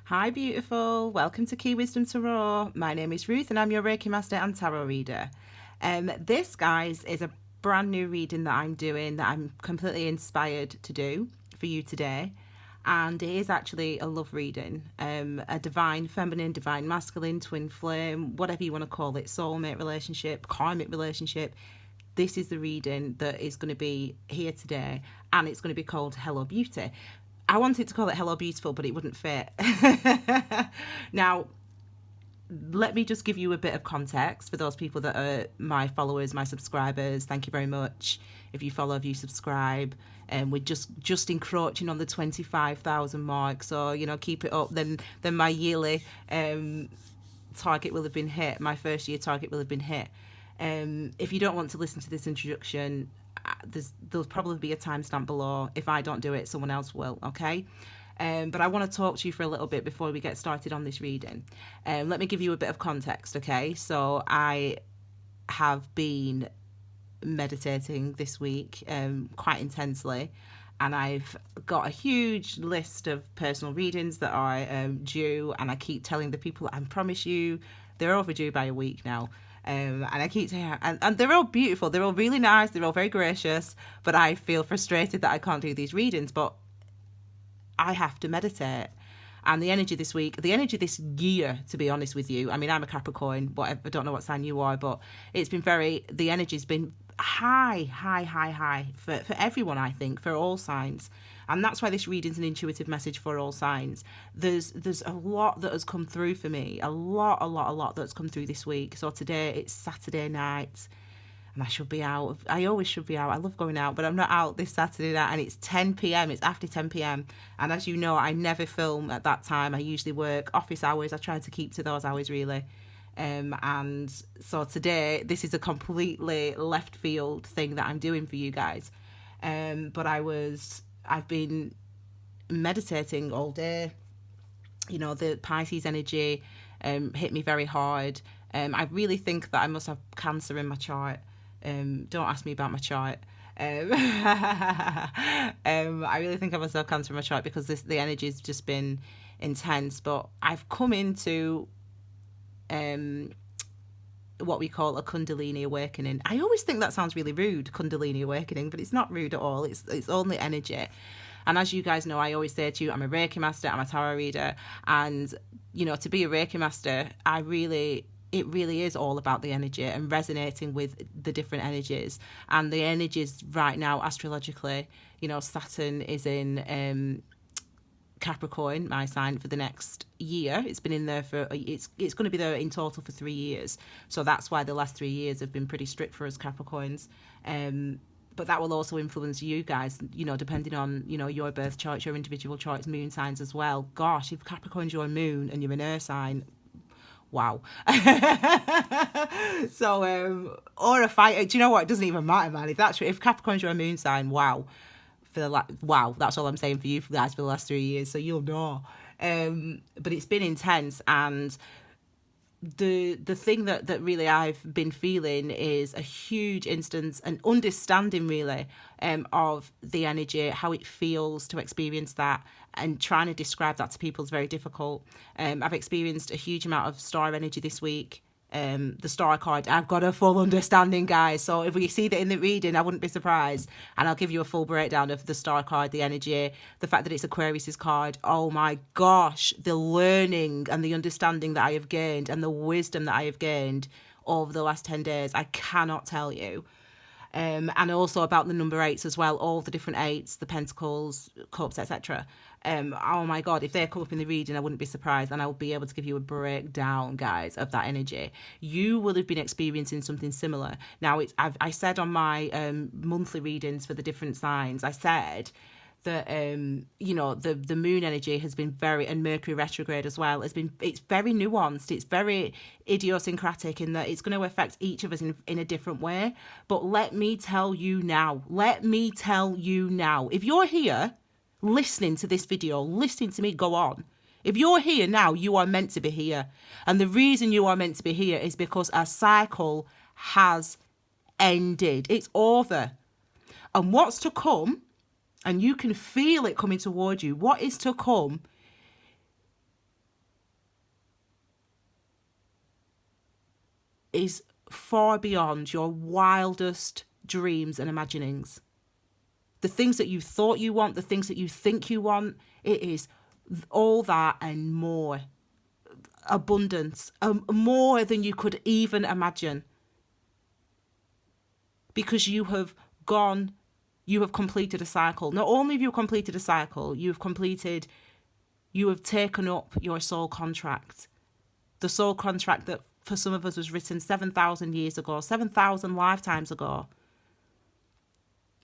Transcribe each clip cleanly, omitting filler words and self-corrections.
Hi beautiful, welcome to KiWisdomTarot. My name is Ruth and I'm your Reiki Master and Tarot Reader. This, guys, is a brand new reading that I'm doing that I'm completely inspired to do for you today. And it is actually a love reading, a divine feminine, divine masculine, twin flame, whatever you want to call it, soulmate relationship, karmic relationship. This is the reading that is going to be here today, and it's going to be called Hello Beauty. I wanted to call it Hello Beautiful, but it wouldn't fit. Now, let me just give you a bit of context for those people that are my followers, my subscribers. Thank you very much. If you follow, if you subscribe, and we're just encroaching on the 25,000 mark. So, keep it up. Then my yearly target will have been hit. My first year target will have been hit. If you don't want to listen to this introduction, there'll probably be a timestamp below. If I don't do it, someone else will, okay? But I want to talk to you for a little bit before we get started on this reading. Let me give you a bit of context, okay? So I have been meditating this week quite intensely, and I've got a huge list of personal readings that are due, and I keep telling the people, I promise you, they're overdue by a week now. And I keep saying, and they're all beautiful, they're all really nice, they're all very gracious, but I feel frustrated that I can't do these readings, but I have to meditate. And the energy this week, the energy this year, to be honest with you, I mean, I'm a Capricorn, whatever, I don't know what sign you are, but it's been the energy's been high for everyone, I think, for all signs. And that's why this reading's an intuitive message for all signs. There's a lot that has come through for me, a lot that's come through this week. So today it's Saturday night, and I should be out. I always should be out. I love going out, but I'm not out this Saturday night, and it's 10 p.m. It's after 10 p.m. And as you know, I never film at that time. I usually work office hours. I try to keep to those hours, really. And so today, this is a completely left field thing that I'm doing for you guys. But I've been meditating all day. The Pisces energy hit me very hard. I really think that I must have Cancer in my chart. Don't ask me about my chart. I really think I must have Cancer in my chart because the energy's just been intense. But I've come into what we call a Kundalini Awakening. I always think that sounds really rude, Kundalini Awakening, but it's not rude at all. It's only energy. And as you guys know, I always say to you, I'm a Reiki Master, I'm a Tarot Reader, and to be a Reiki Master, it really is all about the energy and resonating with the different energies. And the energies right now, astrologically, Saturn is in Capricorn, my sign, for the next year. It's been in there it's going to be there in total for 3 years. So that's why the last 3 years have been pretty strict for us Capricorns. But that will also influence you guys, depending on, your birth charts, your individual charts, moon signs as well. Gosh, if Capricorn's your moon and you're an earth sign, wow. So, or a fire, do you know what? It doesn't even matter, man. If Capricorn's your moon sign, wow. Wow, that's all I'm saying for you guys for the last 3 years, so you'll know. But it's been intense, and the thing that really I've been feeling is a huge instance, an understanding really of the energy, how it feels to experience that, and trying to describe that to people is very difficult. I've experienced a huge amount of star energy this week. The star card, I've got a full understanding, guys, so if we see that in the reading, I wouldn't be surprised, and I'll give you a full breakdown of the star card, the energy, the fact that it's Aquarius's card. Oh my gosh, the learning and the understanding that I have gained and the wisdom that I have gained over the last 10 days, I cannot tell you. And also about the number 8s as well, all the different 8s, the pentacles, cups, etc. Oh my God, if they come up in the reading, I wouldn't be surprised, and I will be able to give you a breakdown, guys, of that energy. You will have been experiencing something similar. Now, I said on my monthly readings for the different signs, I said that the moon energy has been and Mercury retrograde as well, it's very nuanced, it's very idiosyncratic in that it's going to affect each of us in a different way. But let me tell you now, if you're here listening to this video, listening to me go on, if you're here now, you are meant to be here. And the reason you are meant to be here is because a cycle has ended. It's over. And what's to come, and you can feel it coming toward you, what is to come is far beyond your wildest dreams and imaginings. The things that you thought you want, the things that you think you want, it is all that and more. Abundance, more than you could even imagine. Because you have completed a cycle. Not only have you completed a cycle, you have taken up your soul contract. The soul contract that for some of us was written 7,000 years ago, 7,000 lifetimes ago.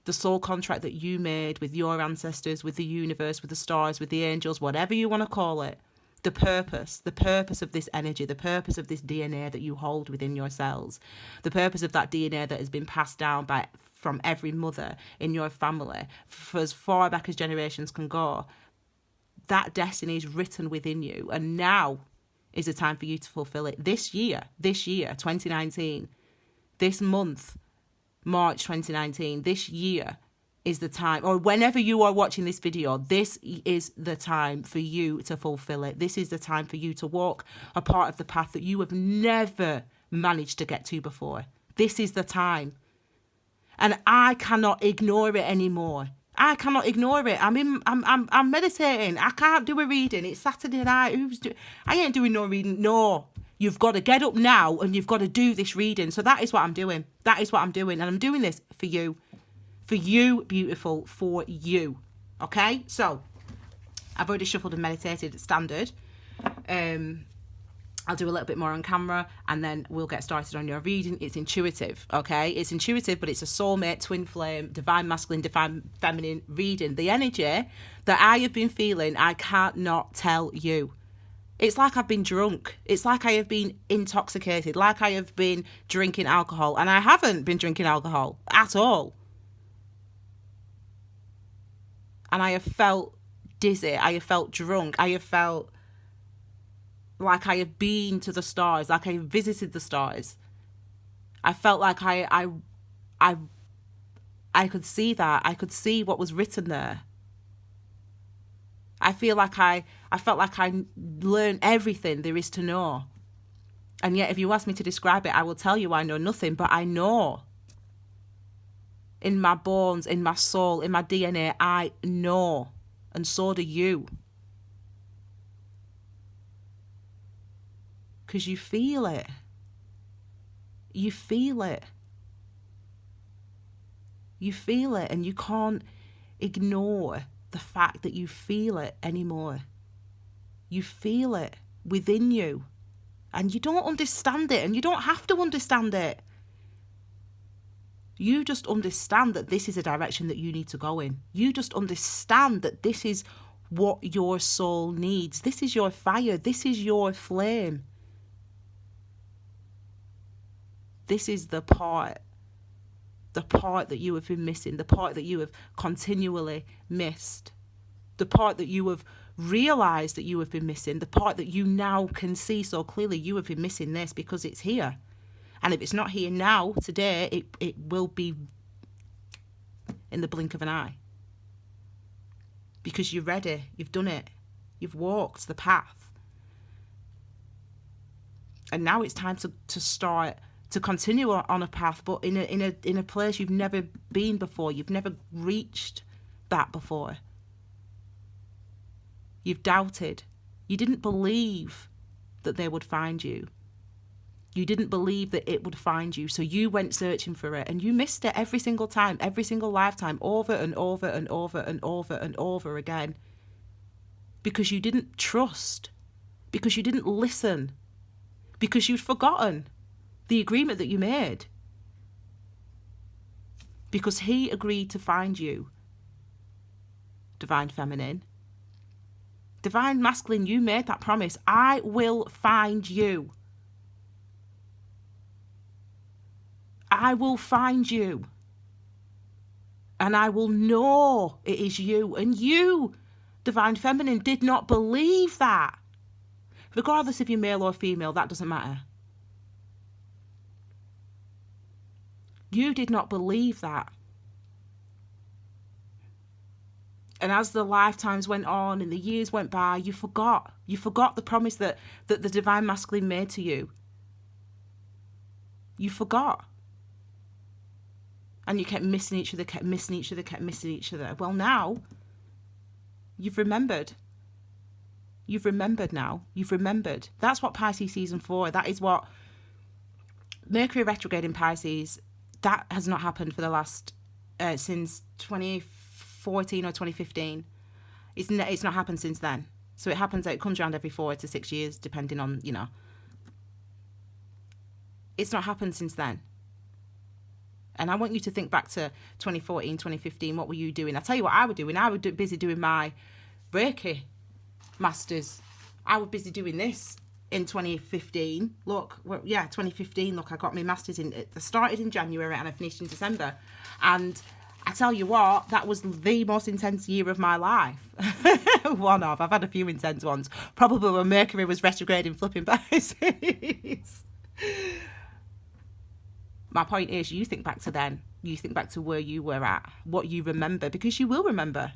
The soul contract that you made with your ancestors, with the universe, with the stars, with the angels, whatever you want to call it. The purpose of this energy, the purpose of this DNA that you hold within your cells, the purpose of that DNA that has been passed down from every mother in your family for as far back as generations can go. That destiny is written within you, and now is the time for you to fulfill it. This year, 2019, this month, March 2019, this year is the time, or whenever you are watching this video, this is the time for you to fulfill it. This is the time for you to walk a part of the path that you have never managed to get to before. This is the time. And I cannot ignore it anymore. I cannot ignore it. I'm meditating. I can't do a reading. It's Saturday night. I ain't doing no reading. No. You've got to get up now and you've got to do this reading. So that is what I'm doing. That is what I'm doing. And I'm doing this for you. For you, beautiful, for you. Okay? So, I've already shuffled and meditated standard. I'll do a little bit more on camera and then we'll get started on your reading. It's intuitive, okay? It's intuitive, but it's a soulmate, twin flame, divine masculine, divine feminine reading. The energy that I have been feeling, I can't not tell you. It's like I've been drunk. It's like I have been intoxicated, like I have been drinking alcohol. And I haven't been drinking alcohol at all. And I have felt dizzy. I have felt drunk. I have felt like I have been to the stars, like I have visited the stars. I felt like I could see that. I could see what was written there. I felt like I learned everything there is to know. And yet if you ask me to describe it, I will tell you I know nothing, but I know. In my bones, in my soul, in my DNA, I know. And so do you. Because you feel it. You feel it. You feel it, and you can't ignore the fact that you feel it anymore. You feel it within you. And you don't understand it, and you don't have to understand it. You just understand that this is a direction that you need to go in. You just understand that this is what your soul needs. This is your fire. This is your flame. This is the part that you have been missing, the part that you have continually missed, the part that you have realised that you have been missing, the part that you now can see so clearly. You have been missing this because it's here. And if it's not here now, today, it will be in the blink of an eye. Because you're ready, you've done it, you've walked the path. And now it's time to start to continue on a path, but in a place you've never been before. You've never reached that before. You've doubted. You didn't believe that they would find you. You didn't believe that it would find you, so you went searching for it, and you missed it every single time, every single lifetime, over and over and over and over and over again. Because you didn't trust, because you didn't listen, because you'd forgotten the agreement that you made. Because he agreed to find you, divine feminine. Divine masculine, you made that promise. I will find you. I will find you. And I will know it is you. And you, divine feminine, did not believe that. Regardless if you're male or female, that doesn't matter. You did not believe that. And as the lifetimes went on and the years went by, you forgot. You forgot the promise that the divine masculine made to you. You forgot. And you kept missing each other, kept missing each other, kept missing each other. Well, now you've remembered. You've remembered now. You've remembered. That's what Pisces season 4, that is what Mercury retrograde in Pisces, that has not happened for the last, since 2014 or 2015. It's not happened since then. So it happens, it comes around every 4 to 6 years, depending on, you know. It's not happened since then. And I want you to think back to 2014, 2015. What were you doing? I'll tell you what I was doing. I was busy doing my Reiki masters. I was busy doing this in 2015. Look, 2015. Look, I got my masters in. I started in January and I finished in December. And I tell you what, that was the most intense year of my life. One of. I've had a few intense ones. Probably when Mercury was retrograde in flipping Pisces. My point is, you think back to then. You think back to where you were at, what you remember, because you will remember.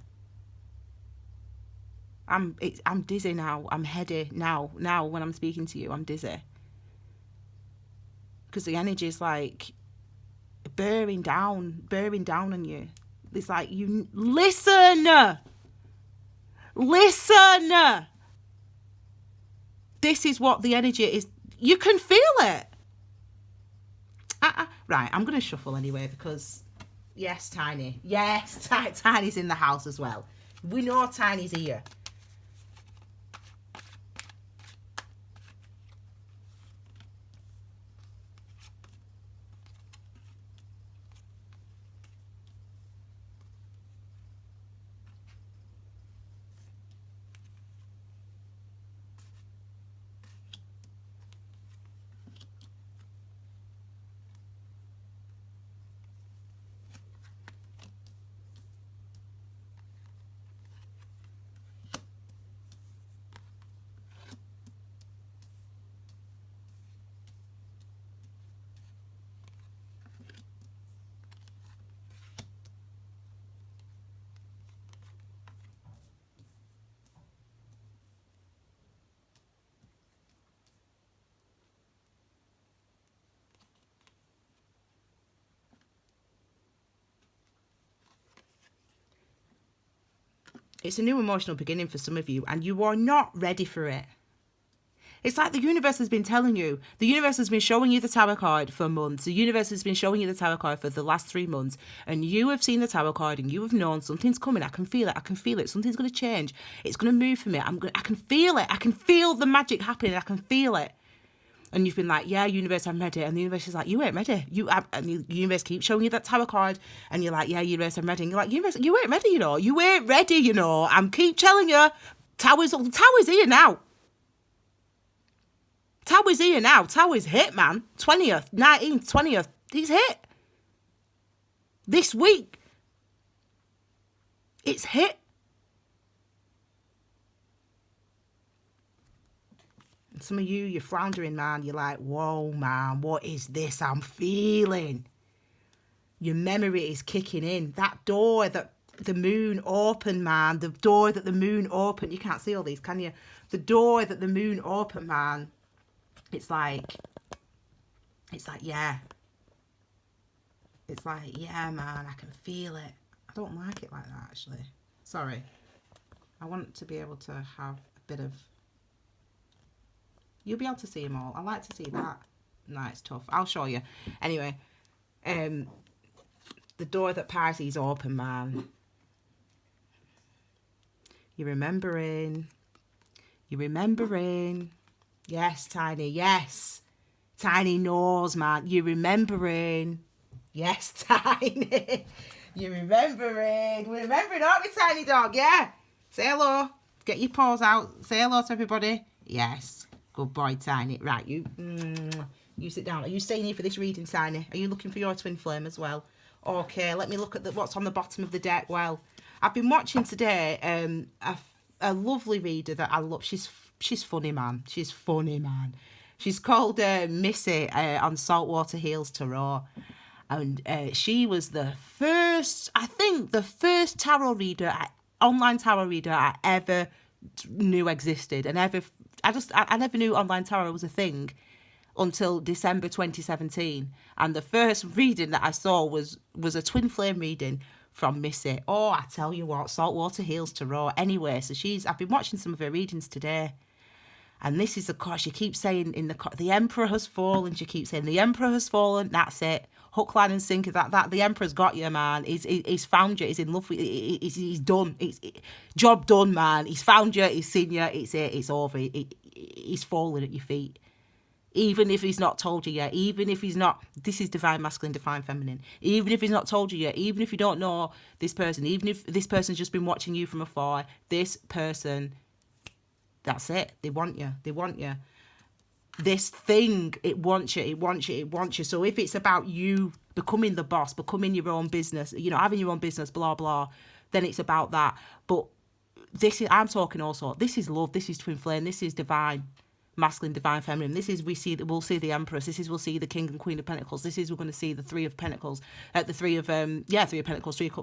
I'm dizzy now. I'm heady now. Now, when I'm speaking to you, I'm dizzy. Because the energy is like bearing down on you. It's like, you listen. This is what the energy is. You can feel it. Right, I'm going to shuffle anyway because, yes, Tiny. Yes, Tiny's in the house as well. We know Tiny's here. It's a new emotional beginning for some of you, and you are not ready for it. It's like the universe has been telling you. The universe has been showing you the tarot card for months. The universe has been showing you the tarot card for the last 3 months. And you have seen the tarot card and you have known something's coming. I can feel it. I can feel it. Something's going to change. It's going to move for me. I can feel it. I can feel the magic happening. I can feel it. And you've been like, yeah, universe, I'm ready. And the universe is like, you ain't ready. And the universe keeps showing you that tarot card. And you're like, yeah, universe, I'm ready. And you're like, universe, you ain't ready, you know. You ain't ready, you know. I'm keep telling you, Tower's here now. Tower's here now. Tower's hit, man. 20th, 19th, 20th. He's hit. This week. It's hit. Some of you, you're floundering, man. You're like, whoa, man, what is this I'm feeling? Your memory is kicking in. That door that the moon opened, man. The door that the moon opened. You can't see all these, can you? The door that the moon opened, man. It's like, yeah. It's like, yeah, man, I can feel it. I don't like it like that, actually. Sorry. I want to be able to have a bit of... You'll be able to see them all. I like to see that. No, it's tough. I'll show you. Anyway, the door that Pisces open, man. You're remembering. You're remembering. Yes, Tiny. Yes. Tiny knows, man. You're remembering. Yes, Tiny. You're remembering. We're remembering, aren't we, Tiny Dog? Yeah. Say hello. Get your paws out. Say hello to everybody. Yes. Good boy, Tiny. Right, you sit down. Are you staying here for this reading, Tiny? Are you looking for your twin flame as well? Okay, let me look at what's on the bottom of the deck. Well, I've been watching today a lovely reader that I love. She's funny, man. She's funny, man. She's called Missy on Saltwater Heels Tarot. And she was the first tarot reader, online tarot reader I ever knew existed. And I never knew online tarot was a thing. until December 2017. And the first reading that I saw was a twin flame reading from Missy. Oh, I tell you what, saltwater heals tarot. Anyway, so I've been watching some of her readings today. And this is, of course, she keeps saying the Emperor has fallen. She keeps saying the Emperor has fallen. That's it. Hook, line, and sinker. That the Emperor's got you, man. He's found you. He's in love with you. He's done. Job done, man. He's found you. He's seen you. It's it. It's over. He's fallen at your feet. Even if he's not told you yet. Even if he's not. This is divine masculine, divine feminine. Even if he's not told you yet. Even if you don't know this person. Even if this person's just been watching you from afar. This person. That's it. They want you. They want you. This thing, it wants you, it wants you, it wants you. So if it's about you becoming the boss, becoming your own business, having your own business, blah, blah, then it's about that. But I'm talking also, this is love, this is twin flame, this is divine, masculine, divine, feminine. This is, we'll see the Empress. This is, we'll see the King and Queen of Pentacles. This is, we're going to see the Three of Pentacles, the Three of Pentacles, Three of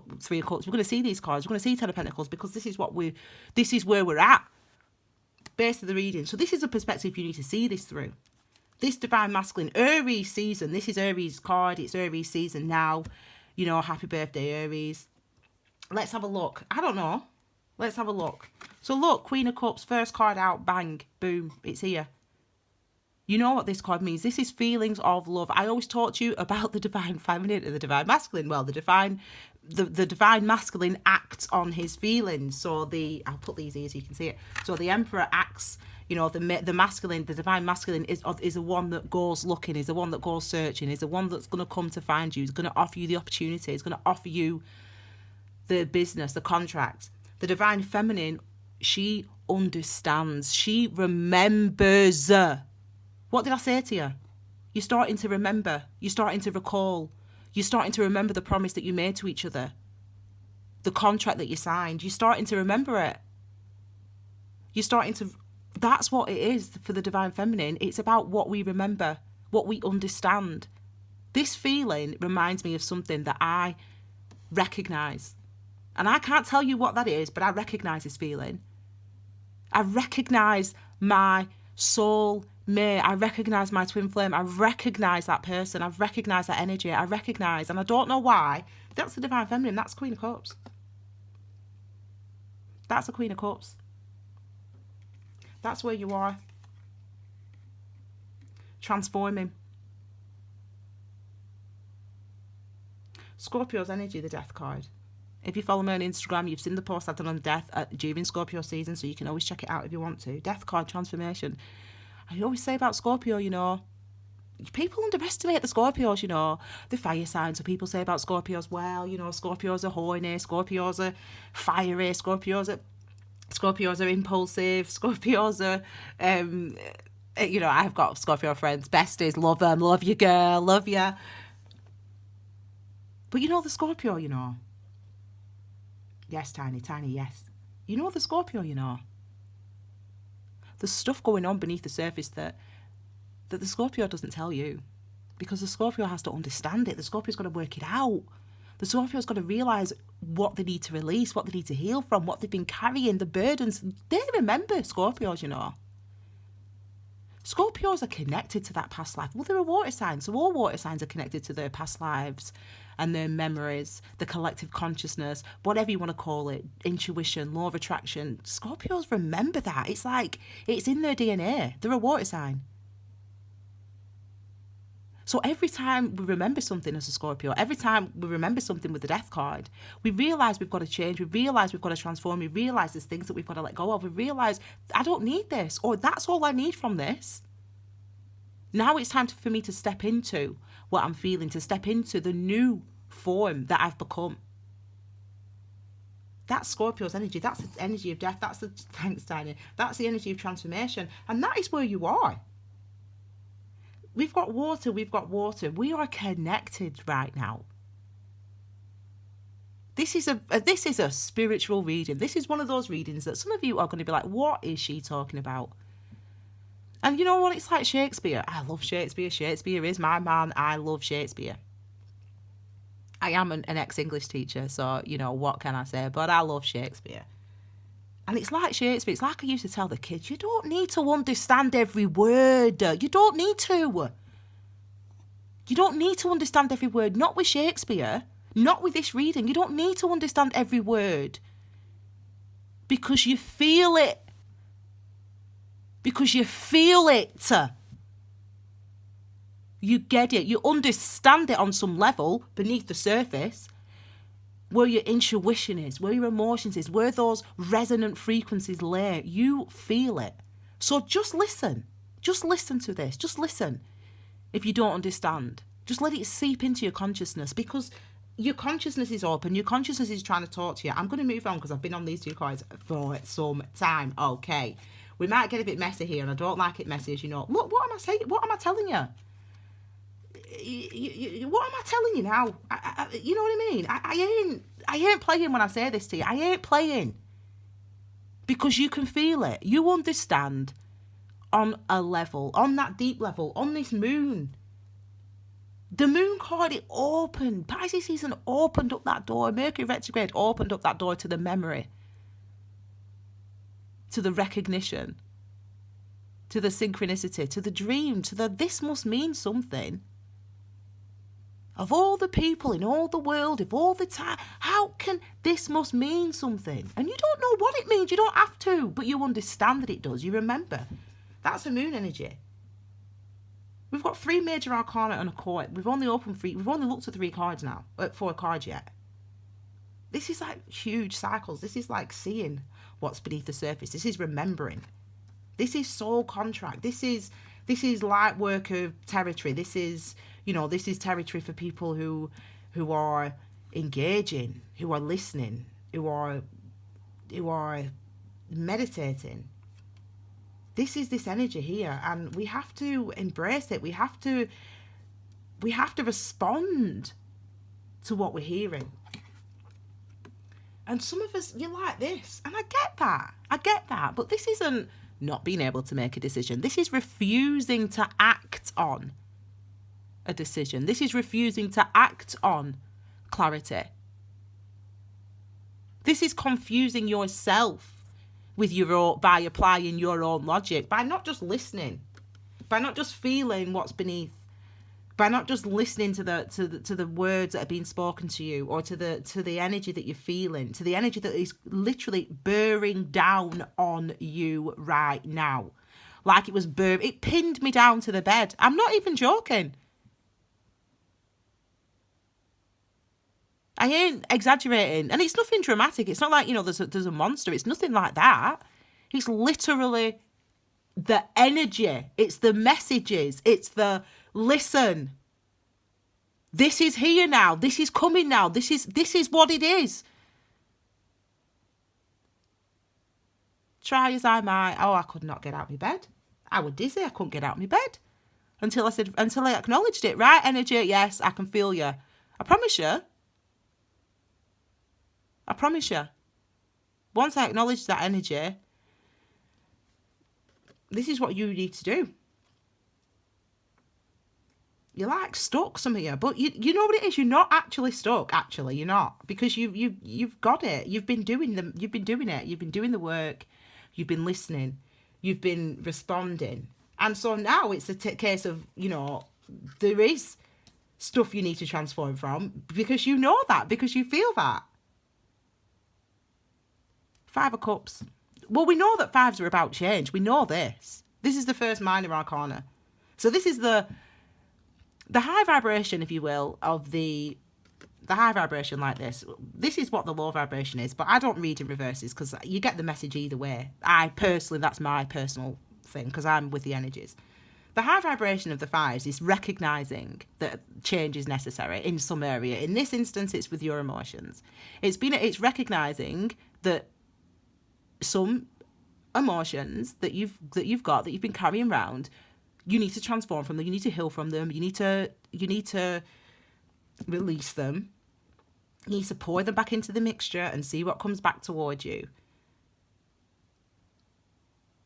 Cups. We're going to see these cards. We're going to see Ten of Pentacles because this is where we're at. Base of the reading. So this is a perspective you need to see this through. This divine masculine Aries season. This is Aries card. It's Aries season now. Happy birthday, Aries. Let's have a look. I don't know. Let's have a look. So look, Queen of Cups, first card out, bang, boom, it's here. You know what this card means. This is feelings of love. I always talk to you about the divine feminine and the divine masculine. Well, the divine masculine acts on his feelings. So I'll put these here so you can see it. So the Emperor acts, the masculine, the divine masculine is the one that goes looking, is the one that goes searching, is the one that's going to come to find you, is going to offer you the opportunity, is going to offer you the business, the contract. The divine feminine, she understands, she remembers. What did I say to you? You're starting to remember. You're starting to recall. You're starting to remember the promise that you made to each other. The contract that you signed. You're starting to remember it. That's what it is for the divine feminine. It's about what we remember, what we understand. This feeling reminds me of something that I recognise. And I can't tell you what that is, but I recognise this feeling. I recognise my soul mate. I recognise my twin flame. I recognise that person. I recognise that energy. I recognise, and I don't know why. That's the divine feminine. That's Queen of Cups. That's the Queen of Cups. That's where you are. Transforming. Scorpio's energy, the death card. If you follow me on Instagram, you've seen the post I've done on death during Scorpio season, so you can always check it out if you want to. Death card, transformation. I always say about Scorpio, people underestimate the Scorpios, the fire signs. So people say about Scorpios, well, Scorpios are horny, Scorpios are fiery, Scorpios are impulsive, Scorpios are, I've got Scorpio friends, besties, love them, love you, girl, love you. But the Scorpio, Yes, tiny, yes. The Scorpio, There's stuff going on beneath the surface that the Scorpio doesn't tell you, because the Scorpio has to understand it. The Scorpio's got to work it out. The Scorpio's got to realise what they need to release, what they need to heal from, what they've been carrying, the burdens. They remember Scorpios, Scorpios are connected to that past life. Well, they're a water sign, so all water signs are connected to their past lives and their memories, the collective consciousness, whatever you want to call it, intuition, law of attraction. Scorpios remember that. It's like, it's in their DNA. They're a water sign. So every time we remember something as a Scorpio, every time we remember something with the death card, we realise we've got to change, we realise we've got to transform, we realise there's things that we've got to let go of, we realise I don't need this, or that's all I need from this. Now it's time for me to step into what I'm feeling, to step into the new form that I've become. That's Scorpio's energy. That's the energy of death. Thanks, Tiny. That's the energy of transformation. And that is where you are. We've got water. We are connected right now. This is a spiritual reading. This is one of those readings that some of you are going to be like, what is she talking about? And you know what? It's like Shakespeare. I love Shakespeare. Shakespeare is my man. I love Shakespeare. I am an ex-English teacher, so, what can I say? But I love Shakespeare. And it's like Shakespeare. It's like I used to tell the kids, you don't need to understand every word. You don't need to. You don't need to understand every word. Not with Shakespeare. Not with this reading. You don't need to understand every word. Because you feel it. Because you feel it. You get it. You understand it on some level beneath the surface. Where your intuition is, where your emotions is, where those resonant frequencies lay. You feel it. So just listen. Just listen to this. Just listen. If you don't understand, just let it seep into your consciousness, because your consciousness is open. Your consciousness is trying to talk to you. I'm going to move on because I've been on these two cards for some time. Okay. We might get a bit messy here, and I don't like it messy, as you know. Look, what am I saying? What am I telling you? What am I telling you now? You know what I mean? I ain't playing when I say this to you. I ain't playing. Because you can feel it. You understand on a level, on that deep level, on this moon. The moon card, it opened. Pisces season opened up that door. Mercury retrograde opened up that door to the memory, to the recognition, to the synchronicity, to the dream, to the this must mean something. Of all the people in all the world, of all the time, how can this must mean something? And you don't know what it means. You don't have to, but you understand that it does. You remember. That's a moon energy. We've got 3 major arcana and a court. We've only looked at 3 cards now. 4 cards yet. This is like huge cycles. This is like seeing what's beneath the surface. This is remembering. This is soul contract. This is light work of territory. This is territory for people who are engaging, who are listening, who are meditating. This is this energy here, and we have to embrace it. We have to respond to what we're hearing. And some of us, you're like this, and I get that, but this isn't not being able to make a decision. This is refusing to act on a decision. This is refusing to act on clarity. This is confusing yourself with by applying your own logic, by not just listening, by not just feeling what's beneath, by not just listening to the words that are being spoken to you, or to the energy that you're feeling, to the energy that is literally bearing down on you right now, like it pinned me down to the bed. I'm not even joking. I ain't exaggerating. And it's nothing dramatic. It's not like, there's a monster. It's nothing like that. It's literally the energy. It's the messages. It's the listen. This is here now. This is coming now. This is what it is. Try as I might. I could not get out of my bed. I was dizzy. I couldn't get out of my bed. Until I acknowledged it. Right, energy, yes, I can feel you. I promise you. Once I acknowledge that energy, this is what you need to do. You're like stuck, some of you, but you know what it is. You're not actually stuck. Actually, you're not, because you've got it. You've been doing it. You've been doing the work. You've been listening. You've been responding, and so now it's a case of there is stuff you need to transform from, because you know that, because you feel that. 5 of Cups. Well, we know that 5s are about change. We know this. This is the first minor arcana. So this is the high vibration, if you will, of the high vibration like this. This is what the low vibration is, but I don't read in reverses because you get the message either way. That's my personal thing, because I'm with the energies. The high vibration of the 5s is recognizing that change is necessary in some area. In this instance, it's with your emotions. It's recognizing that some emotions that you've been carrying around, you need to transform from them. You need to heal from them. You need to release them. You need to pour them back into the mixture and see what comes back towards you.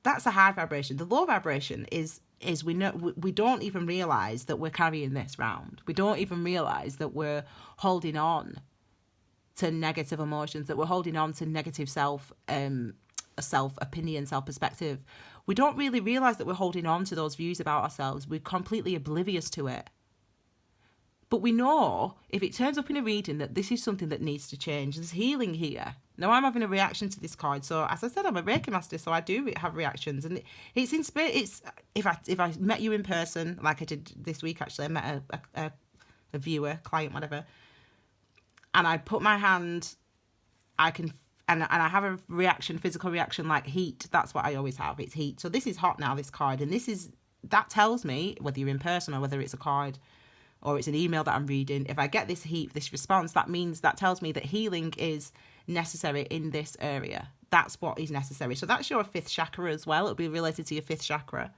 That's a high vibration. The low vibration is we don't even realize that we're carrying this round. We don't even realize that we're holding on to negative emotions, that we're holding on to negative self-opinion, self-perspective, we don't really realize that we're holding on to those views about ourselves. We're completely oblivious to it. But we know if it turns up in a reading that this is something that needs to change. There's healing here. Now I'm having a reaction to this card. So as I said, I'm a Reiki master, so I do have reactions. And it's if I met you in person, like I did this week actually, I met a viewer, client, whatever, and I put my hand, I can, and I have a reaction, physical reaction like heat. That's what I always have. It's heat. So this is hot now, this card, and that tells me whether you're in person or whether it's a card or it's an email that I'm reading. If I get this heat, this response, that tells me that healing is necessary in this area. That's what is necessary. So that's your 5th chakra as well. It'll be related to your 5th chakra,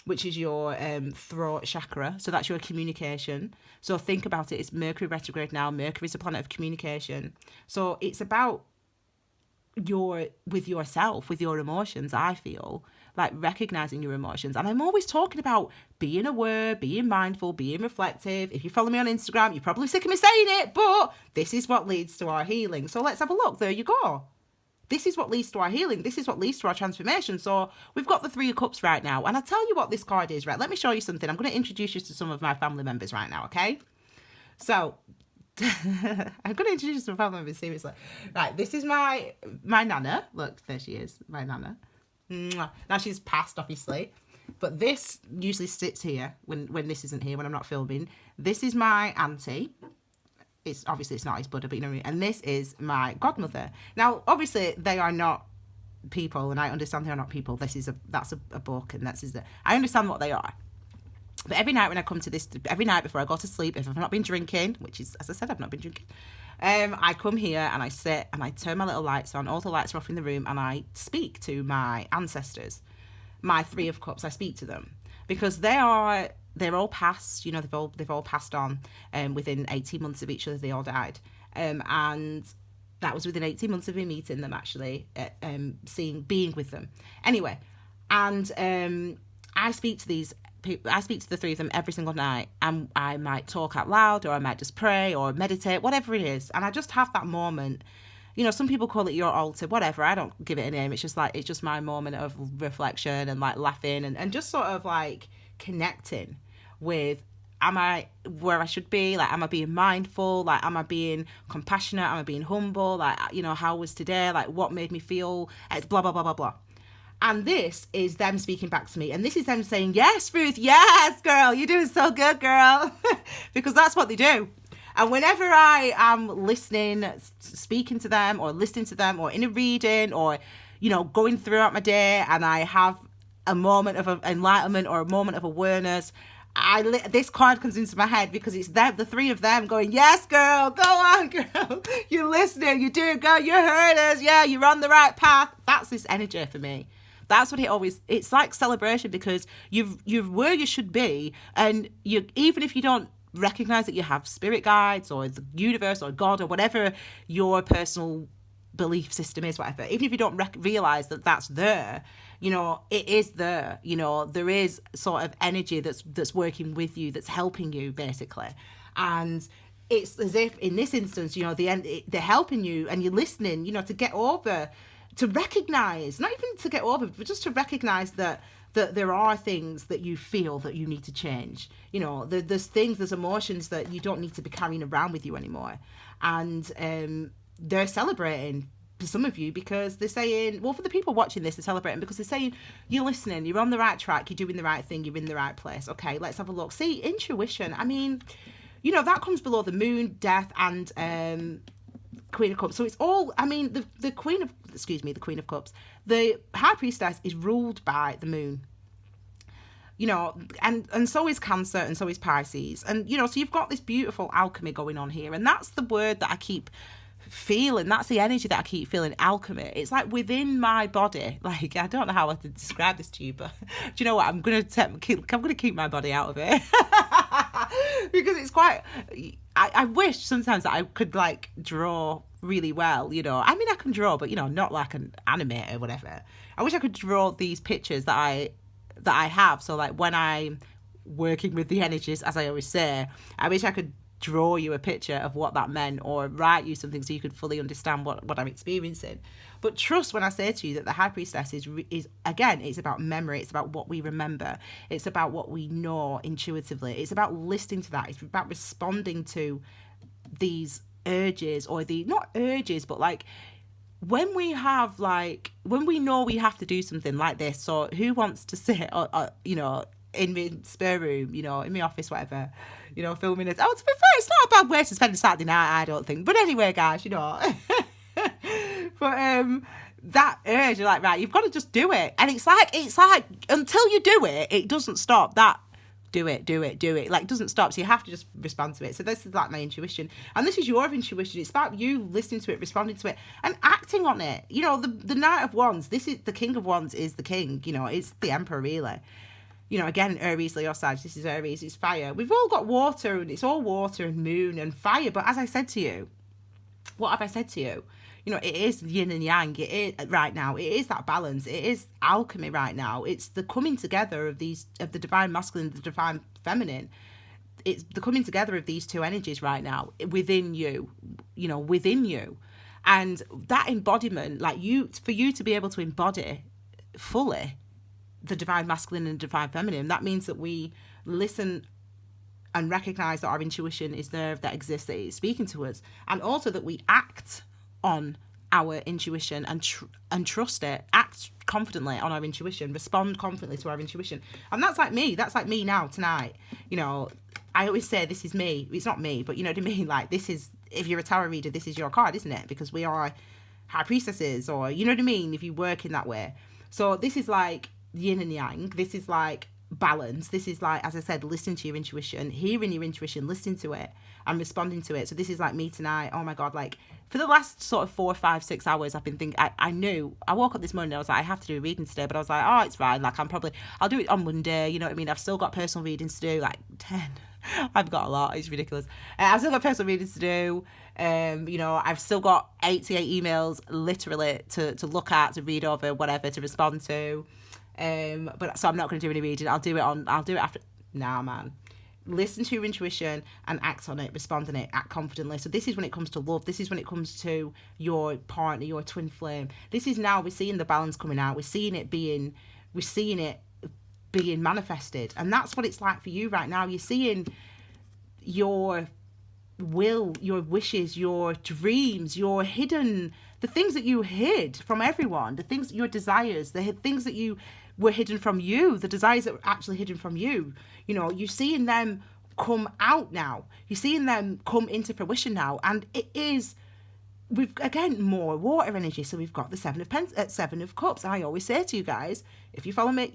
which is your throat chakra. So that's your communication. So think about it. It's Mercury retrograde now. Mercury is a planet of communication. So it's about with yourself, with your emotions, I feel. Like recognizing your emotions. And I'm always talking about being aware, being mindful, being reflective. If you follow me on Instagram, you're probably sick of me saying it, but this is what leads to our healing. So let's have a look. There you go. This is what leads to our healing. This is what leads to our transformation. So we've got the 3 of Cups right now. And I'll tell you what this card is, right? Let me show you something. I'm going to introduce you to some of my family members right now, okay? So I'm going to introduce you to some family members, seriously. Right, this is my Nana. Look, there she is, my Nana. Now she's passed, obviously, but this usually sits here when this isn't here, when I'm not filming. This is my auntie. It's not his brother, but you know what I mean? And this is my godmother. Now obviously they are not people, and I understand they are not people. That's a book, and I understand what they are. But every night when I come to this, every night before I go to sleep, if I've not been drinking, which is, as I said, I've not been drinking, I come here and I sit and I turn my little lights on. All the lights are off in the room, and I speak to my ancestors, my 3 of Cups. I speak to them because they're all passed. You know, they've all passed on. Within 18 months of each other, they all died. And that was within 18 months of me meeting them, actually, being with them. Anyway, and I speak to these. I speak to the 3 of them every single night, and I might talk out loud, or I might just pray or meditate, whatever it is. And I just have that moment. You know, some people call it your altar, whatever. I don't give it a name. It's just my moment of reflection and like laughing and just sort of like connecting with, am I where I should be? Like, am I being mindful? Like, am I being compassionate? Am I being humble? Like, you know, how was today? Like, what made me feel? It's blah, blah, blah, blah, blah. And this is them speaking back to me. And this is them saying, yes, Ruth, yes, girl, you're doing so good, girl. Because that's what they do. And whenever I am listening, speaking to them or listening to them or in a reading or, you know, going throughout my day and I have a moment of enlightenment or a moment of awareness, this card comes into my head because it's them, the 3 of them going, yes, girl, go on, girl. You're listening, you're doing good, you heard us, yeah, you're on the right path. That's this energy for me. That's what it's like celebration because you're where you should be. And even if you don't recognize that you have spirit guides or the universe or God or whatever your personal belief system is, whatever, even if you don't realize that that's there, you know, it is there. You know, there is sort of energy that's working with you, that's helping you basically. And it's as if in this instance, you know, they're helping you and you're listening, you know, to get over, to recognize, not even to get over, but just to recognize that there are things that you feel that you need to change. You know, there's emotions that you don't need to be carrying around with you anymore. And they're celebrating for some of you because they're saying, well, for the people watching this, they're celebrating because they're saying, you're listening, you're on the right track, you're doing the right thing, you're in the right place. Okay, let's have a look. See, intuition. I mean, you know, that comes below the moon, death, and Queen of Cups. So it's all, I mean, the Queen of Cups, the High Priestess is ruled by the moon. You know, and so is Cancer, and so is Pisces. And, you know, so you've got this beautiful alchemy going on here. And that's the word that I keep feeling. That's the energy that I keep feeling, alchemy. It's like within my body. Like, I don't know how to describe this to you, but do you know what? I'm going to keep my body out of it. Because it's quite, I wish sometimes that I could like draw really well, you know. I mean, I can draw, but, you know, not like an animator or whatever. I wish I could draw these pictures that I have. So like when I'm working with the energies, as I always say, I wish I could draw you a picture of what that meant, or write you something so you could fully understand what I'm experiencing. But trust when I say to you that the High Priestess is again, it's about memory. It's about what we remember. It's about what we know intuitively. It's about listening to that. It's about responding to these urges, or not urges, but like when we know we have to do something like this. So who wants to sit in my spare room, in my office, whatever, filming it. Oh, to be fair, it's not a bad way to spend a Saturday night, I don't think. But anyway, guys, but that urge, you're like, right, you've got to just do it. And it's like until you do it, it doesn't stop. That do it, like, doesn't stop. So you have to just respond to it. So this is like my intuition, and this is your intuition. It's about you listening to it, responding to it, and acting on it. The Knight of Wands, this is the King of Wands, is the king. It's the Emperor, really. Again, Aries, Leo, Sag, this is Aries, it's fire. We've all got water, and it's all water and moon and fire. But as I said to you, what have I said to you? It is yin and yang. It is right now. It is that balance. It is alchemy right now. It's the coming together of the divine masculine and the divine feminine. It's the coming together of these two energies right now within you, within you. And that embodiment, for you to be able to embody fully the divine masculine and divine feminine, that means that we listen and recognize that our intuition is there, that exists, that it's speaking to us, and also that we act on our intuition and trust it, act confidently on our intuition, respond confidently to our intuition. And that's like me now tonight. I always say this is me. It's not me, but you know what I mean? Like, this is, if you're a tarot reader, this is your card, isn't it? Because we are high priestesses, or you know what I mean, if you work in that way. So this is like yin and yang. This is like balance. This is like, as I said, listening to your intuition, hearing your intuition, listening to it and responding to it. So this is like me tonight. Oh my God, like for the last sort of 4, 5, 6 hours, I've been thinking, I knew, I woke up this morning, I was like, I have to do a reading today, but I was like, oh, it's fine. Like I'll do it on Monday. You know what I mean? I've still got personal readings to do, like 10. I've got a lot. It's ridiculous. I've still got personal readings to do. I've still got 88 emails literally to look at, to read over, whatever, to respond to. But so I'm not going to do any reading. I'll do it after. Nah, man. Listen to your intuition and act on it, respond on it, act confidently. So this is when it comes to love. This is when it comes to your partner, your twin flame. This is now we're seeing the balance coming out. We're seeing it being manifested. And that's what it's like for you right now. You're seeing your will, your wishes, your dreams, your hidden, the things that you hid from everyone, the things, your desires, the things that you were hidden from you, the desires that were actually hidden from you. You're seeing them come out now. You're seeing them come into fruition now. And it is, we've, again, more water energy. So we've got the Seven of Cups. I always say to you guys, if you follow me,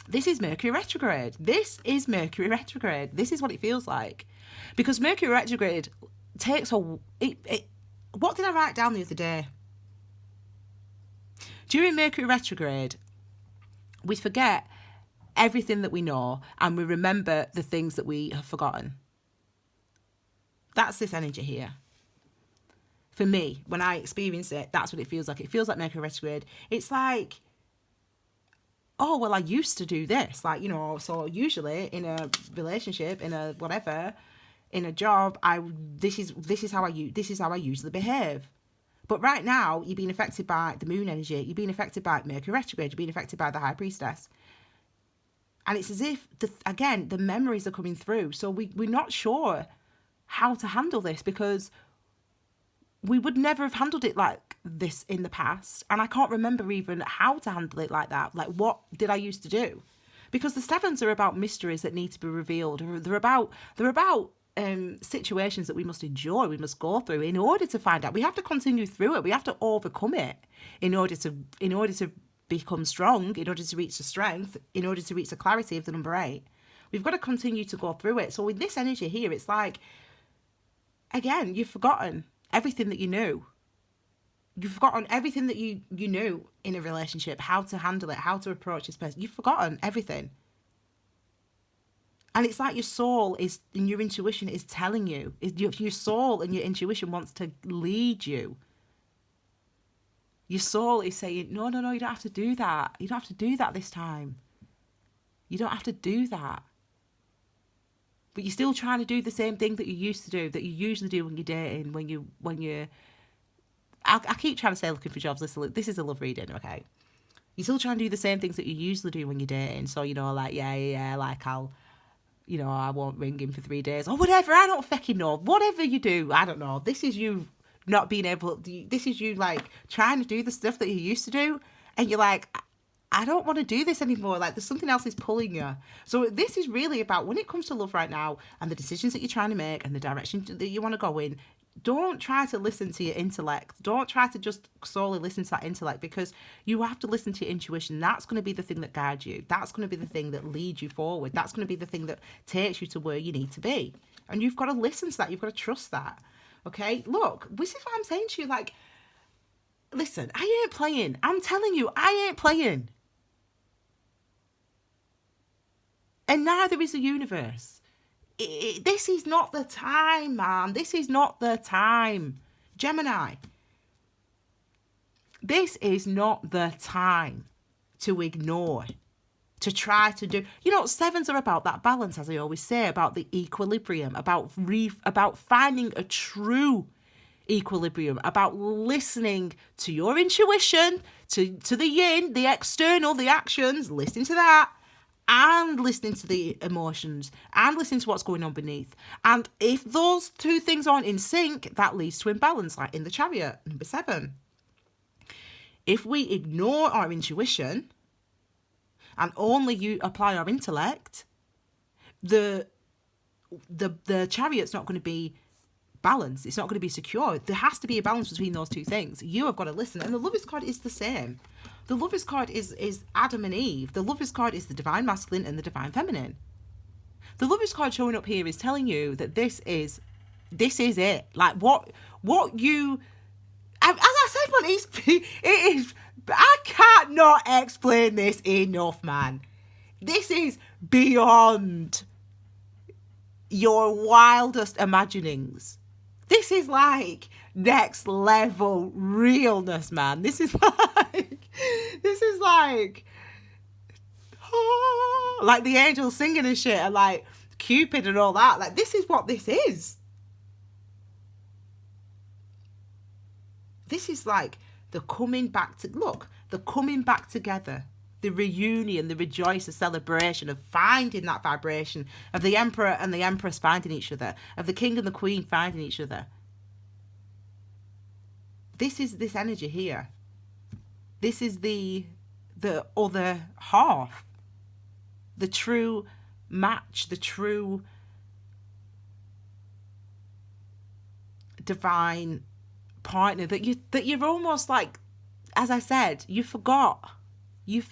this is Mercury retrograde. This is Mercury retrograde. This is what it feels like. Because Mercury retrograde takes what did I write down the other day? During Mercury retrograde, we forget everything that we know and we remember the things that we have forgotten. That's this energy here. For me, when I experience it, that's what it feels like. It feels like Mercury retrograde. It's like, oh, well, I used to do this. Like, so usually in a relationship, in a whatever, in a job, this is how I usually behave. But right now, you're being affected by the moon energy. You're being affected by Mercury retrograde. You're being affected by the High Priestess. And it's as if, the memories are coming through. So we're not sure how to handle this because we would never have handled it like this in the past. And I can't remember even how to handle it like that. Like, what did I used to do? Because the sevens are about mysteries that need to be revealed. They're about situations that we must endure, we must go through in order to find out. We have to continue through it. We have to overcome it in order to become strong, in order to reach the strength, in order to reach the clarity of the number 8. We've got to continue to go through it. So with this energy here, it's like, again, you've forgotten everything that you knew. You've forgotten everything that you knew in a relationship, how to handle it, how to approach this person. You've forgotten everything. And it's like your soul and your intuition is telling you. Your soul and your intuition wants to lead you. Your soul is saying, no, you don't have to do that. You don't have to do that this time. You don't have to do that. but you're still trying to do the same thing that you used to do, that you usually do when you're dating, I keep trying to say looking for jobs. This is a love reading, okay? You're still trying to do the same things that you usually do when you're dating. So, like, like I won't ring him for 3 days or whatever. I don't fucking know. Whatever you do, I don't know. This is you not being able to, this is you like trying to do the stuff that you used to do. And you're like, I don't want to do this anymore. Like there's something else is pulling you. So this is really about when it comes to love right now and the decisions that you're trying to make and the direction that you want to go in. Don't try to listen to your intellect. Don't try to just solely listen to that intellect, because you have to listen to your intuition. That's going to be the thing that guides you. That's going to be the thing that leads you forward. That's going to be the thing that takes you to where you need to be. And you've got to listen to that. You've got to trust that. Okay? Look, this is what I'm saying to you. Like, listen, I ain't playing. I'm telling you, I ain't playing. And neither is the universe. This is not the time, man. This is not the time. Gemini. This is not the time to ignore, to try to do. Sevens are about that balance, as I always say, about the equilibrium, about finding a true equilibrium, about listening to your intuition, to the yin, the external, the actions, listening to that. And listening to the emotions and listening to what's going on beneath. And if those two things aren't in sync, that leads to imbalance, like in the Chariot, number 7. If we ignore our intuition and only apply our intellect, the Chariot's not going to be balanced. It's not going to be secure. There has to be a balance between those two things. You have got to listen. And the Lovers card is the same. The Lovers card is Adam and Eve. The Lovers card is the Divine Masculine and the Divine Feminine. The Lovers card showing up here is telling you that this is it. Like what you, as I said, it is, I can't not explain this enough, man. This is beyond your wildest imaginings. This is like next level realness, man. This is like the angels singing and shit, and like Cupid and all that. Like this is what this is. This is like the coming back together, the reunion, the rejoice, the celebration of finding that vibration, of the Emperor and the Empress finding each other, of the King and the Queen finding each other. This is this energy here. This is the other half, the true match, the true divine partner that you're almost like, as I said, you forgot. And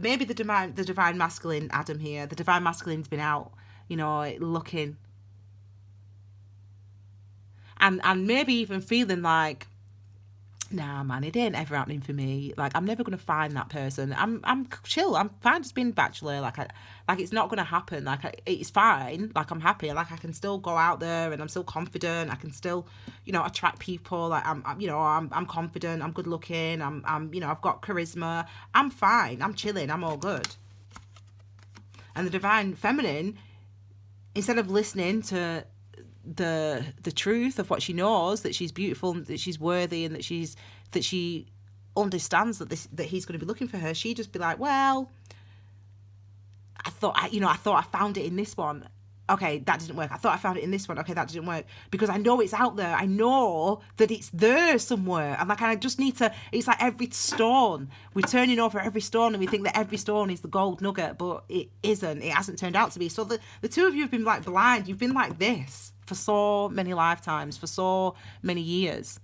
maybe the divine masculine Adam here, the divine masculine's been out, looking. And maybe even feeling like, nah, man, it ain't ever happening for me. Like, I'm never going to find that person. I'm chill. I'm fine just being bachelor. Like it's not going to happen. Like, it's fine. Like, I'm happy. Like, I can still go out there and I'm still confident. I can still, attract people. Like, I'm confident. I'm good looking. I'm I've got charisma. I'm fine. I'm chilling. I'm all good. And the divine feminine, instead of listening to the truth of what she knows, that she's beautiful, that she's worthy, and that she understands that he's going to be looking for her, she just be like, well, I thought I found it in this one. Okay, that didn't work. I thought I found it in this one. Okay, that didn't work. Because I know it's out there. I know that it's there somewhere. And I just need to, it's like every stone. We're turning over every stone and we think that every stone is the gold nugget, but it isn't. It hasn't turned out to be. So the two of you have been like blind. You've been like this for so many lifetimes, for so many years.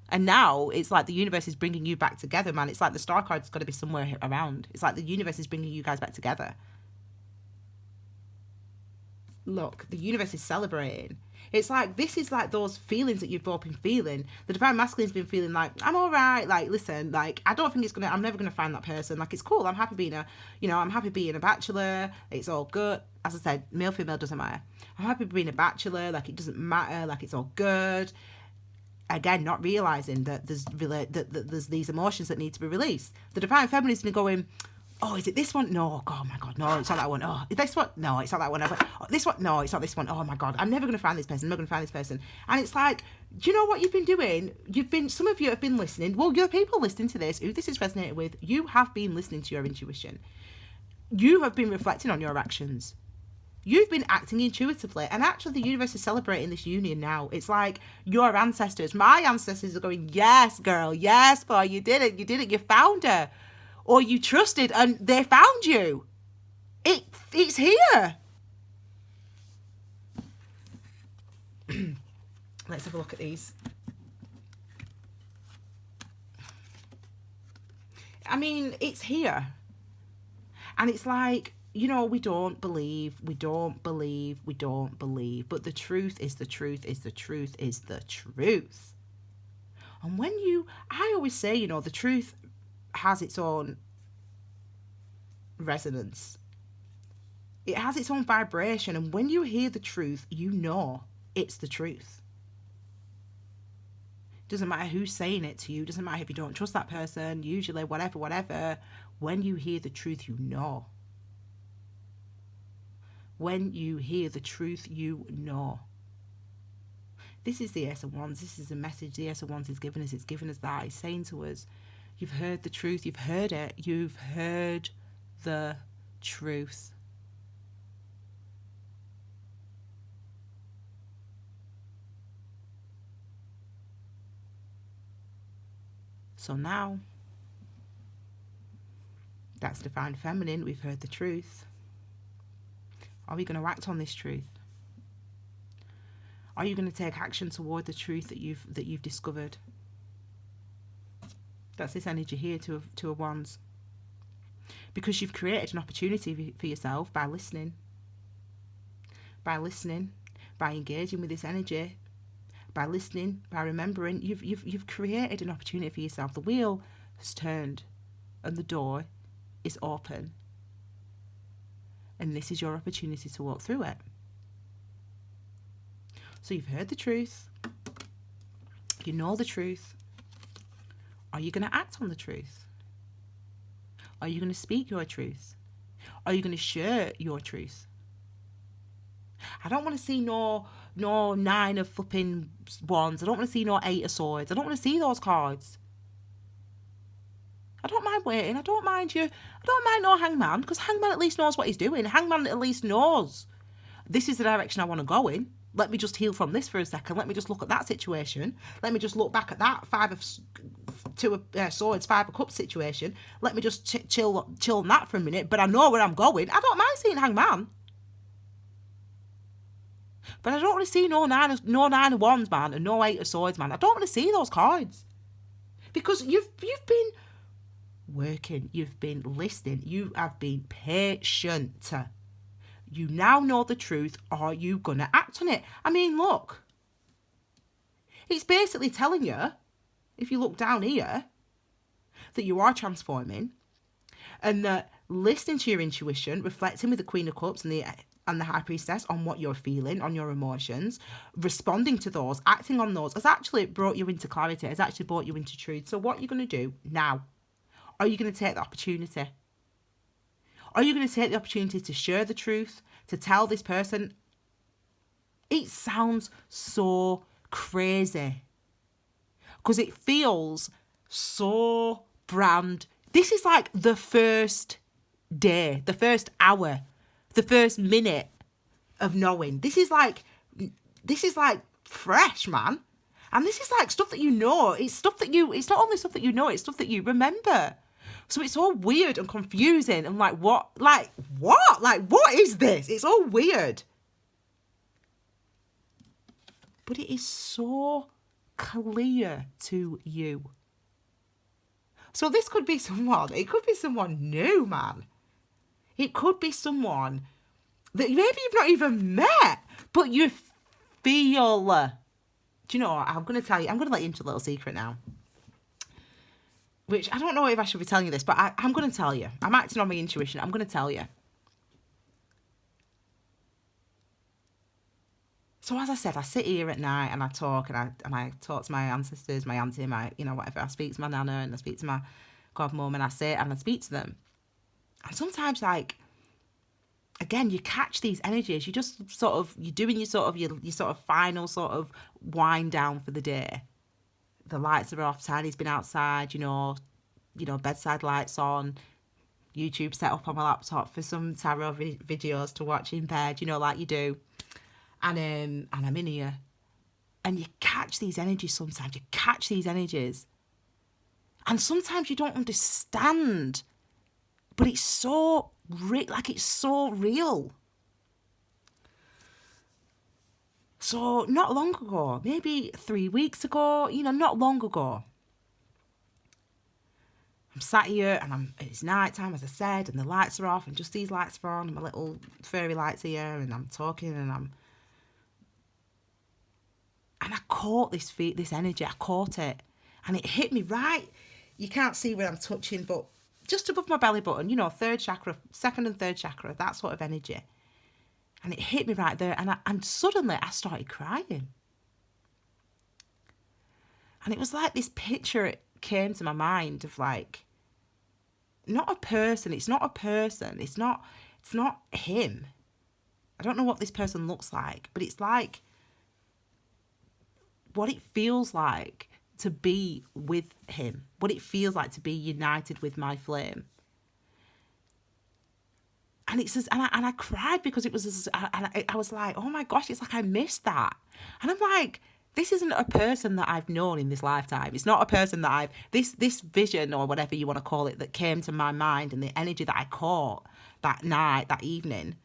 And now it's like the universe is bringing you back together, man. It's like the star card's got to be somewhere around. It's like the universe is bringing you guys back together. Look, the universe is celebrating. It's like, this is like those feelings that you've both been feeling. The divine masculine's been feeling like, I'm all right. Like, listen, like, I don't think I'm never going to find that person. Like, it's cool. I'm happy being a bachelor. It's all good. As I said, male, female, doesn't matter. I'm happy being a bachelor. Like, it doesn't matter. Like, it's all good. Again, not realizing that there's these emotions that need to be released. The divine feminine's been going, oh, is it this one? No, oh my God, no, it's not that one. Oh, is this one? No, it's not that one. Oh, this one? No, it's not this one. Oh my God, I'm never going to find this person. I'm never going to find this person. And it's like, do you know what you've been doing? Some of you have been listening. Well, you're people listening to this who this is resonated with. You have been listening to your intuition. You have been reflecting on your actions. You've been acting intuitively, and actually the universe is celebrating this union now. It's like your ancestors, my ancestors are going, yes, girl, yes, boy, you did it, you found her. Or you trusted and they found you. It's here. Let's have a look at these. I mean, it's here. And it's like, you know, we don't believe. But the truth is the truth is the truth is the truth. And I always say, you know, the truth has its own resonance. It has its own vibration. And when you hear the truth, you know it's the truth. Doesn't matter who's saying it to you. Doesn't matter if you don't trust that person. Usually, whatever. When you hear the truth, you know. When you hear the truth, you know. This is the Ace of Wands. This is a message the Ace of Wands is giving us. It's giving us that. It's saying to us, you've heard the truth. You've heard it. You've heard the truth. So now, that's Divine Feminine. We've heard the truth. Are we going to act on this truth? Are you going to take action toward the truth that you've discovered? That's this energy here to a Wands. Because you've created an opportunity for yourself by listening. By engaging with this energy, by listening, by remembering, you've created an opportunity for yourself. The wheel has turned and the door is open. And this is your opportunity to walk through it. So you've heard the truth. You know the truth. Are you going to act on the truth? Are you going to speak your truth? Are you going to share your truth? I don't want to see no 9 of flipping wands. I don't want to see no 8 of swords. I don't want to see those cards. I don't mind waiting. I don't mind you. I don't mind no hangman, because hangman at least knows what he's doing. Hangman at least knows this is the direction I want to go in. Let me just heal from this for a second. Let me just look at that situation. Let me just look back at that 2 of swords, 5 of cups situation. Let me just chill on that for a minute. But I know where I'm going. I don't mind seeing hangman. But I don't want to see no 9 of wands, man, and no 8 of swords, man. I don't want to see those cards. Because you've been working, you've been listening, you have been patient. You now know the truth. Are you going to act on it? I mean, look. It's basically telling you, if you look down here, that you are transforming, and that listening to your intuition, reflecting with the Queen of Cups and the High Priestess on what you're feeling, on your emotions, responding to those, acting on those, has actually brought you into clarity, has actually brought you into truth. So what are you going to do now? Are you going to take the opportunity? Are you going to take the opportunity to share the truth, to tell this person? It sounds so crazy because it feels so brand. This is like the first day, the first hour, the first minute of knowing. This is like fresh, man. And this is like stuff that you know. It's not only stuff that you know, it's stuff that you remember. So it's all weird and confusing and what is this? It's all weird. But it is so clear to you. So this could be someone new, man. It could be someone that maybe you've not even met, but you feel. Do you know what? I'm going to tell you, I'm going to let you into a little secret now. Which I don't know if I should be telling you this, but I'm going to tell you. I'm acting on my intuition. I'm going to tell you. So as I said, I sit here at night and I talk and I talk to my ancestors, my auntie, my whatever. I speak to my nana and I speak to my godmum and I sit and I speak to them. And sometimes, like, again, you catch these energies. You just sort of, you're doing your sort of final sort of wind down for the day. The lights are off, Tiny's been outside, bedside lights on, YouTube set up on my laptop for some tarot videos to watch in bed, like you do. And I'm in here. And you catch these energies sometimes. You catch these energies. And sometimes you don't understand. But it's so it's so real. So not long ago, maybe 3 weeks ago, not long ago, I'm sat here and it's night time, as I said, and the lights are off and just these lights are on and my little fairy lights here, and I'm talking and I caught this energy. I caught it and it hit me right. You can't see where I'm touching, but just above my belly button, third chakra, second and third chakra, that sort of energy. And it hit me right there, and suddenly I started crying. And it was like this picture came to my mind of, like, not a person. It's not a person. It's not him. I don't know what this person looks like, but it's like what it feels like to be with him, what it feels like to be united with my flame. And it says, and I cried because it was, I was like, oh my gosh, it's like I missed that. And I'm like, this isn't a person that I've known in this lifetime. It's not a person that this vision or whatever you want to call it that came to my mind, and the energy that I caught that night, that evening.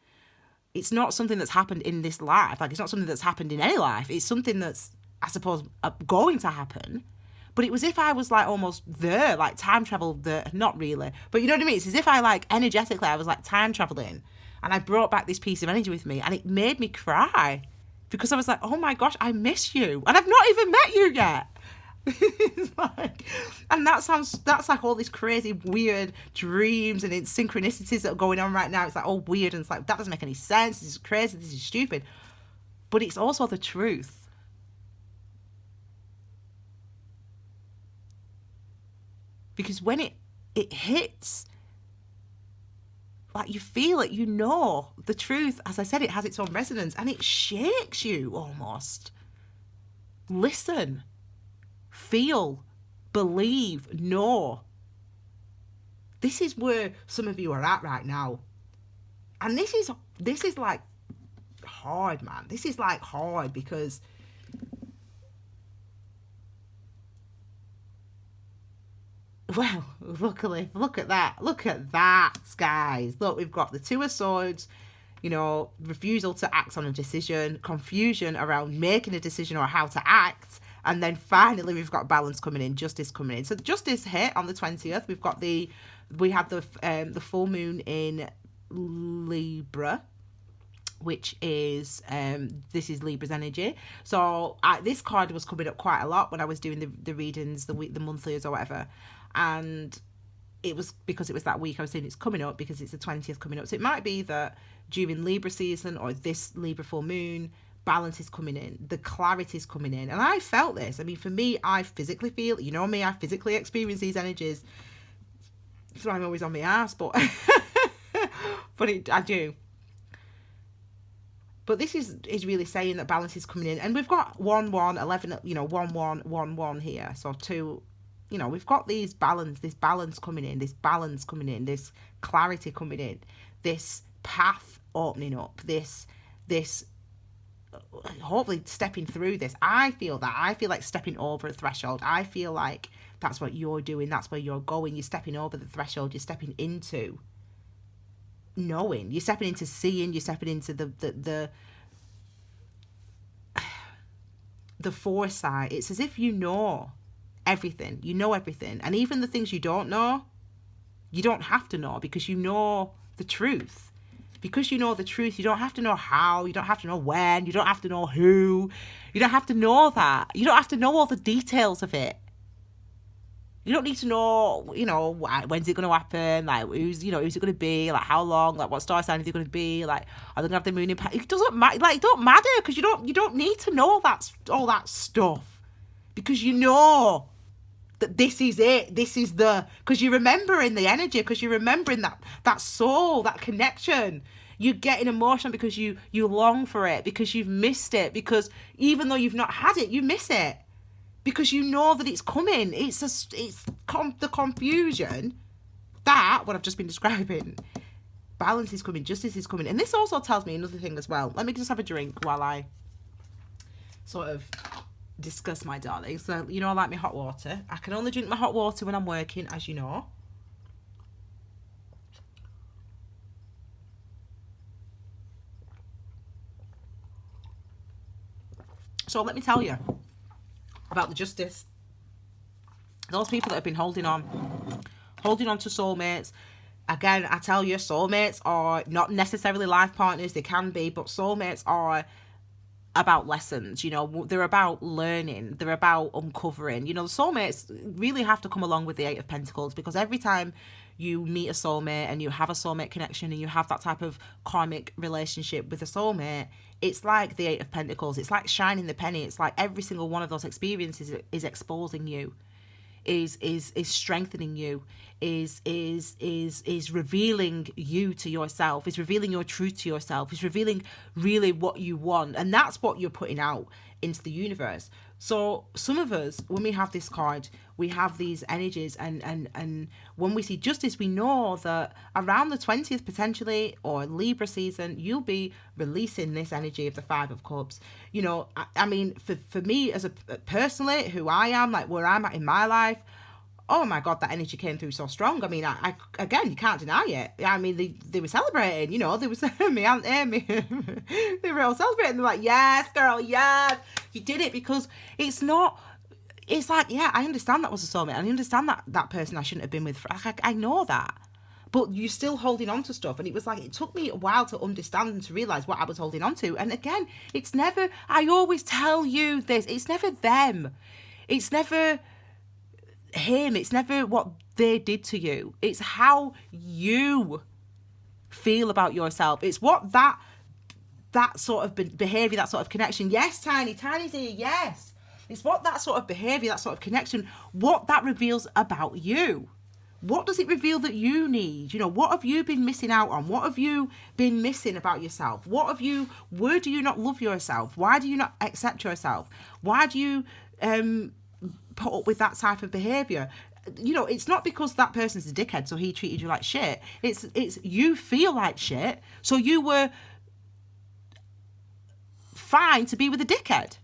It's not something that's happened in this life. Like, it's not something that's happened in any life. It's something that's, I suppose, going to happen. But it was if I was, like, almost there, like time travel there. Not really. But you know what I mean? It's as if I, like, energetically, I was, like, time traveling. And I brought back this piece of energy with me. And it made me cry. Because I was like, oh my gosh, I miss you. And I've not even met you yet. It's like, and that's like all these crazy, weird dreams and synchronicities that are going on right now. It's like all weird. And it's like, that doesn't make any sense. This is crazy. This is stupid. But it's also the truth. Because when it hits, like, you feel it, the truth. As I said, it has its own resonance and it shakes you almost. Listen, feel, believe, know. This is where some of you are at right now. And this is like hard, man. This is like hard because well, luckily, look at that, guys. Look, we've got the Two of Swords, refusal to act on a decision, confusion around making a decision or how to act, and then finally we've got balance coming in, justice coming in. So justice hit on the 20th. We had the full moon in Libra, which is this is Libra's energy. So this card was coming up quite a lot when I was doing the readings, the monthlies or whatever. And it was because it was that week I was saying it's coming up because it's the 20th coming up. So it might be that during Libra season or this Libra full moon, balance is coming in, the clarity is coming in. And I felt this. I mean, for me, I physically feel, me, I physically experience these energies. So I'm always on my ass, but I do. But this is really saying that balance is coming in. And we've got 1, 1, 11, 1, 1, 1, 1 here. So 2, we've got this balance coming in, this clarity coming in, this path opening up, this hopefully stepping through this. I feel like stepping over a threshold. I feel like that's what you're doing. That's where you're going. You're stepping over the threshold. You're stepping into knowing. You're stepping into seeing. You're stepping into the foresight. It's as if you know everything. And even the things you don't know, you don't have to know because you know the truth. Because you know the truth, you don't have to know how, you don't have to know when, you don't have to know who, you don't have to know that. You don't have to know all the details of it. You don't need to know, when's it going to happen, like, who's it going to be, like, how long, like, what star sign is it going to be, like, are they going to have the moon impact? It doesn't matter, like, it don't matter, because you don't need to know all that stuff, because you know that this is it. This is the, because you're remembering the energy, because you're remembering that soul, that connection. You're getting emotional because you long for it, because you've missed it, because even though you've not had it, you miss it because you know that it's coming. It's the confusion that what I've just been describing. Balance is coming, justice is coming. And this also tells me another thing as well. Let me just have a drink while I sort of discuss my darling. So, you know, I like my hot water. I can only drink my hot water when I'm working, as you know. So let me tell you about the justice. Those people that have been holding on to soulmates. Again, I tell you, soulmates are not necessarily life partners. They can be, but soulmates are about lessons. You know, they're about learning. They're about uncovering. You know, the soulmates really have to come along with the Eight of Pentacles, because every time you meet a soulmate and you have a soulmate connection and you have that type of karmic relationship with a soulmate, it's like the Eight of Pentacles. It's like shining the penny. It's like every single one of those experiences is exposing you, is strengthening you, is revealing you to yourself, is revealing your truth to yourself, is revealing really what you want. And that's what you're putting out into the universe. So some of us, when we have this card, we have these energies, and when we see justice, we know that around the 20th potentially, or Libra season, you'll be releasing this energy of the Five of Cups. You know, I mean, for me as a personally, who I am, like where I'm at in my life, oh my God, that energy came through so strong. I mean, I again, you can't deny it. I mean, they were celebrating, you know, they was me Aunt Amy, they were all celebrating. They're like, yes, girl, yes, you did it. Because it's not, it's like, yeah, I understand that was a soulmate. I understand that person I shouldn't have been with. I know that. But you're still holding on to stuff. And it was like, it took me a while to understand and to realise what I was holding on to. And again, it's never, I always tell you this, it's never them. It's never him. It's never what they did to you. It's how you feel about yourself. It's what that sort of behaviour, that sort of connection. Yes, Tiny's here, yes. It's what that sort of behaviour, that sort of connection, what that reveals about you. What does it reveal that you need? You know, what have you been missing out on? What have you been missing about yourself? Where do you not love yourself? Why do you not accept yourself? Why do you put up with that type of behaviour? You know, it's not because that person's a dickhead, so he treated you like shit. It's you feel like shit, so you were fine to be with a dickhead.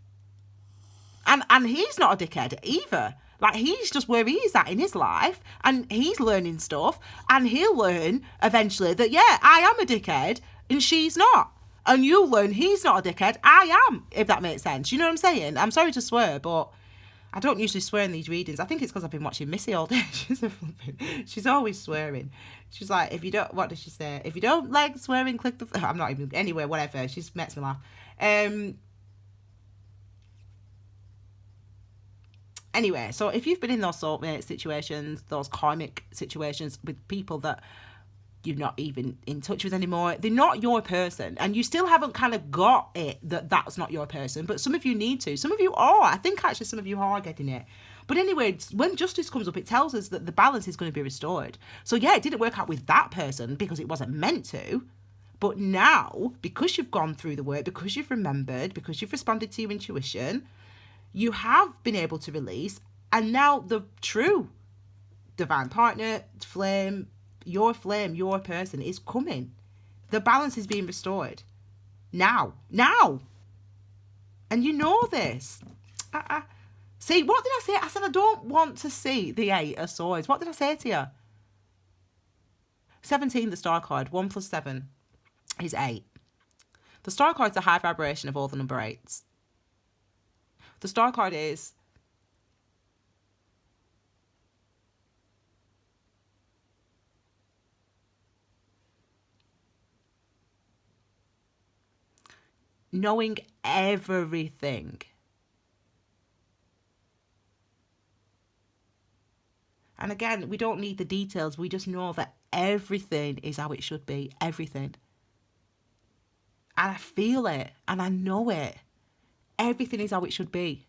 And he's not a dickhead either. Like, he's just where he's at in his life, and he's learning stuff, and he'll learn eventually that, yeah, I am a dickhead and she's not. And you'll learn he's not a dickhead, I am, if that makes sense. You know what I'm saying? I'm sorry to swear, but I don't usually swear in these readings. I think it's because I've been watching Missy all day. She's always swearing. She's like, if you don't, what does she say? If you don't like swearing, click the... I'm not even... Anyway, whatever. She makes me laugh. Anyway, so if you've been in those soulmate situations, those karmic situations with people that you're not even in touch with anymore, they're not your person, and you still haven't kind of got it that that's not your person, but some of you need to. Some of you are. I think actually some of you are getting it. But anyway, when justice comes up, it tells us that the balance is going to be restored. So yeah, it didn't work out with that person because it wasn't meant to. But now, because you've gone through the work, because you've remembered, because you've responded to your intuition, you have been able to release, and now the true divine partner, flame, your person is coming. The balance is being restored. Now. And you know this. See, what did I say? I said I don't want to see the Eight of Swords. What did I say to you? 17, the star card. 1 plus 7 is 8. The star card is the high vibration of all the number 8s. The star card is knowing everything. And again, we don't need the details. We just know that everything is how it should be. Everything. And I feel it. And I know it. Everything is how it should be.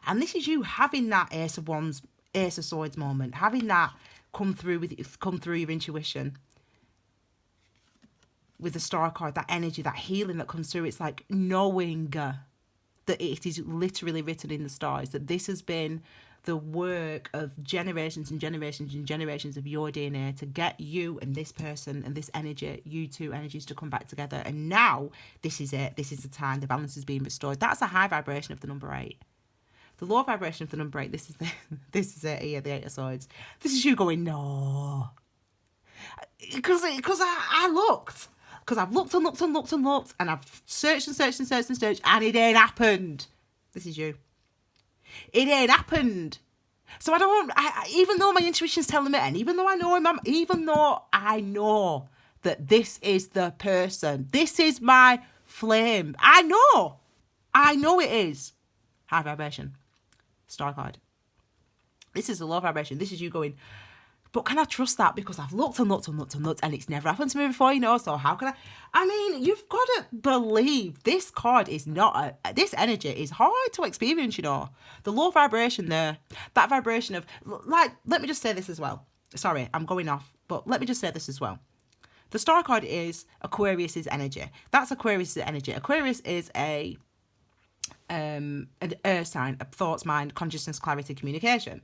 And this is you having that Ace of Wands, Ace of Swords moment, having that come through your intuition. With the Star card, that energy, that healing that comes through, it's like knowing that it is literally written in the stars, that this has been the work of generations and generations and generations of your DNA to get you and this person and this energy, you two energies, to come back together. And now this is it. This is the time. The balance is being restored. That's a high vibration of the number 8. The low vibration of the number 8. This is it here. The 8 of Swords. This is you going, no, because I looked. Because I've looked and looked and looked and looked, and I've searched and searched and searched and searched, and it ain't happened. This is you. It ain't happened. So even though my intuition's telling me, and even though I know him, even though I know that this is the person, this is my flame, I know it is. High vibration. Star card. This is a low vibration. This is you going, but can I trust that? Because I've looked and looked and looked and looked, and it's never happened to me before, so how can I? I mean, you've got to believe this card is not, this energy is hard to experience, The low vibration there, that vibration of, like, let me just say this as well. Sorry, I'm going off, but let me just say this as well. The Star card is Aquarius's energy. That's Aquarius's energy. Aquarius is an earth sign, a thoughts, mind, consciousness, clarity, communication.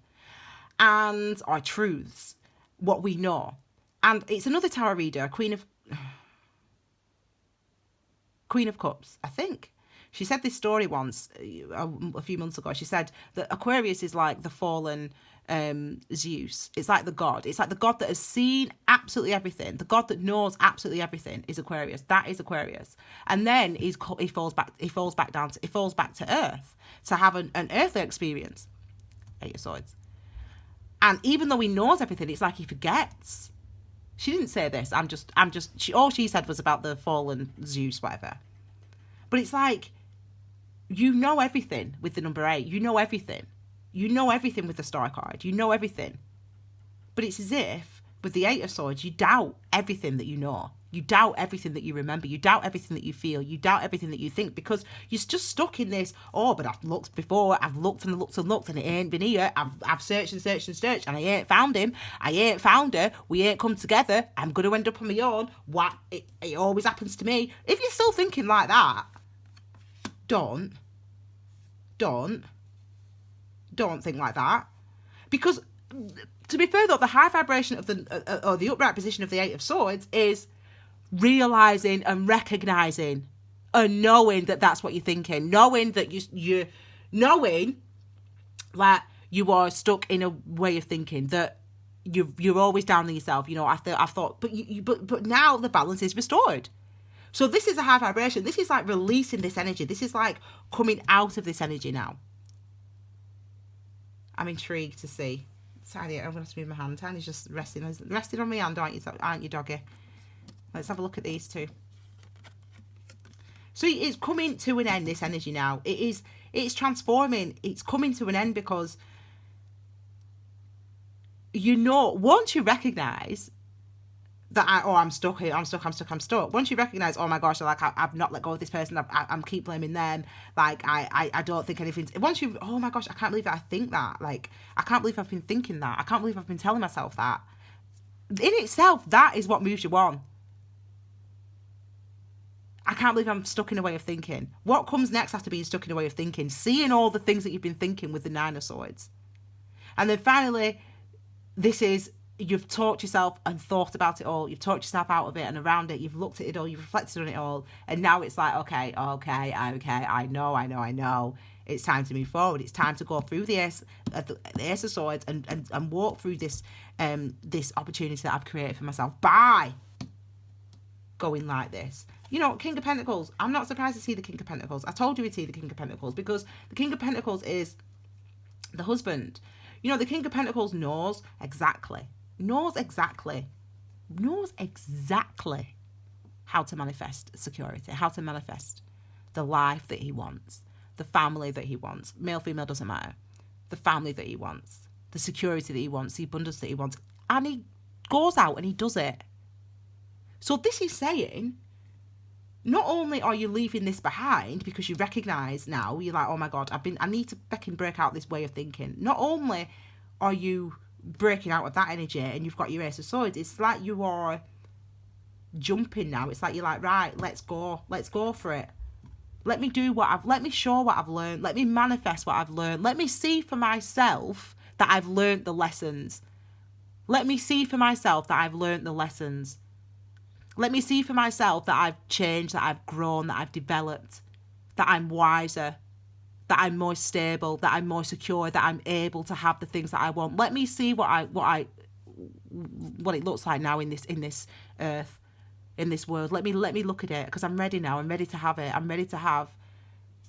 And our truths, what we know. And it's another tarot reader, Queen of Cups, I think. She said this story once, a few months ago. She said that Aquarius is like the fallen Zeus. It's like the god. It's like the god that has seen absolutely everything. The god that knows absolutely everything is Aquarius. That is Aquarius. And then he falls back to Earth to have an earthly experience. 8 of Swords. And even though he knows everything, it's like he forgets. She didn't say this. All she said was about the fallen Zeus, whatever. But it's like, you know everything with the number 8. You know everything. You know everything with the Star card. You know everything. But it's as if, with the 8 of Swords, you doubt everything that you know. You doubt everything that you remember. You doubt everything that you feel. You doubt everything that you think, because you're just stuck in this, but I've looked before. I've looked and looked and looked, and it ain't been here. I've searched and searched and searched, and I ain't found him. I ain't found her. We ain't come together. I'm going to end up on my own. What? It always happens to me. If you're still thinking like that, don't think like that. Because, to be fair though, the high vibration of or the upright position of the 8 of Swords is realizing and recognizing and knowing that that's what you're thinking, knowing that you're knowing that you are stuck in a way of thinking, that you're always down on yourself. I thought, but now the balance is restored. So this is a high vibration. This is like releasing this energy. This is like coming out of this energy now. I'm intrigued to see. Tiny, I'm going to have to move my hand. Tiny's just resting on my hand, aren't you, doggy? Let's have a look at these two. So it's coming to an end, this energy now. It's transforming. It's coming to an end because, once you recognise that I'm stuck here, I'm stuck. Once you recognise, oh my gosh, like I've not let go of this person, I'm keep blaming them, like I don't think anything's, once you, oh my gosh, I can't believe that I think that, like I can't believe I've been thinking that, I can't believe I've been telling myself that. In itself, that is what moves you on. I can't believe I'm stuck in a way of thinking. What comes next after being stuck in a way of thinking? Seeing all the things that you've been thinking with the 9 of Swords. And then finally, this is, you've talked yourself and thought about it all. You've talked yourself out of it and around it. You've looked at it all. You've reflected on it all. And now it's like, okay. I know. It's time to move forward. It's time to go through the Ace of Swords and walk through this opportunity that I've created for myself by going like this. King of Pentacles. I'm not surprised to see the King of Pentacles. I told you we'd see the King of Pentacles because the King of Pentacles is the husband. The King of Pentacles knows exactly how to manifest security, how to manifest the life that he wants, the family that he wants. Male, female, doesn't matter. The family that he wants, the security that he wants, the abundance that he wants. And he goes out and he does it. So this is saying, not only are you leaving this behind because you recognize now, you're like, oh my God, I need to fucking break out this way of thinking. Not only are you breaking out of that energy and you've got your Ace of Swords, it's like you are jumping now. It's like you're like, right, let's go for it. Let me show what I've learned. Let me manifest what I've learned. Let me see for myself that I've learned the lessons. Let me see for myself that I've learned the lessons. Let me see for myself that I've changed, that I've grown, that I've developed, that I'm wiser, that I'm more stable, that I'm more secure, that I'm able to have the things that I want. Let me see what it looks like now in this earth, in this world. Let me look at it, because I'm ready now. I'm ready to have it. I'm ready to have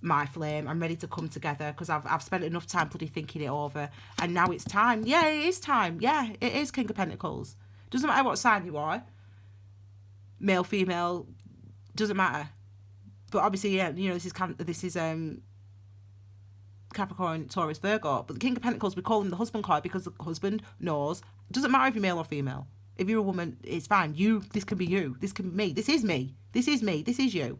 my flame. I'm ready to come together, because I've spent enough time bloody thinking it over, and now it's time. Yeah, it is time. Yeah, it is King of Pentacles. Doesn't matter what sign you are. Male, female, doesn't matter. But obviously, yeah, you know, this is Capricorn, Taurus, Virgo. But the King of Pentacles, we call him the husband card, because the husband knows. Doesn't matter if you're male or female. If you're a woman, it's fine. This can be you. This can be me. This is me. This is me. This is you.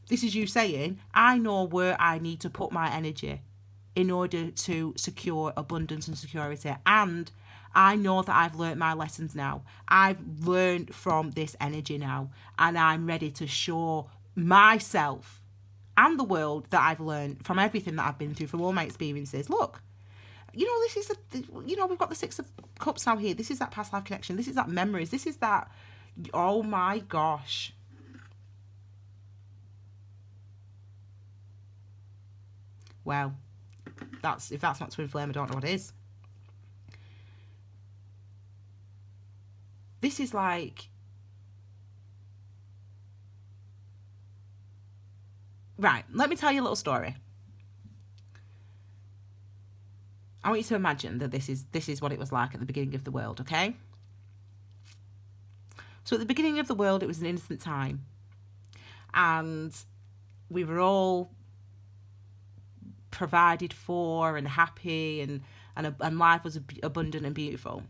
This is you saying, I know where I need to put my energy in order to secure abundance and security. And I know that I've learned my lessons now. I've learned from this energy now. And I'm ready to show myself and the world that I've learned from everything that I've been through, from all my experiences. Look, you know, we've got the Six of Cups now here. This is that past life connection. This is that memories. This is that, oh my gosh. Well, if that's not twin flame, I don't know what is. This is like, right, let me tell you a little story. I want you to imagine that this is what it was like at the beginning of the world, okay? So at the beginning of the world, it was an innocent time. And we were all provided for and happy, and life was abundant and beautiful.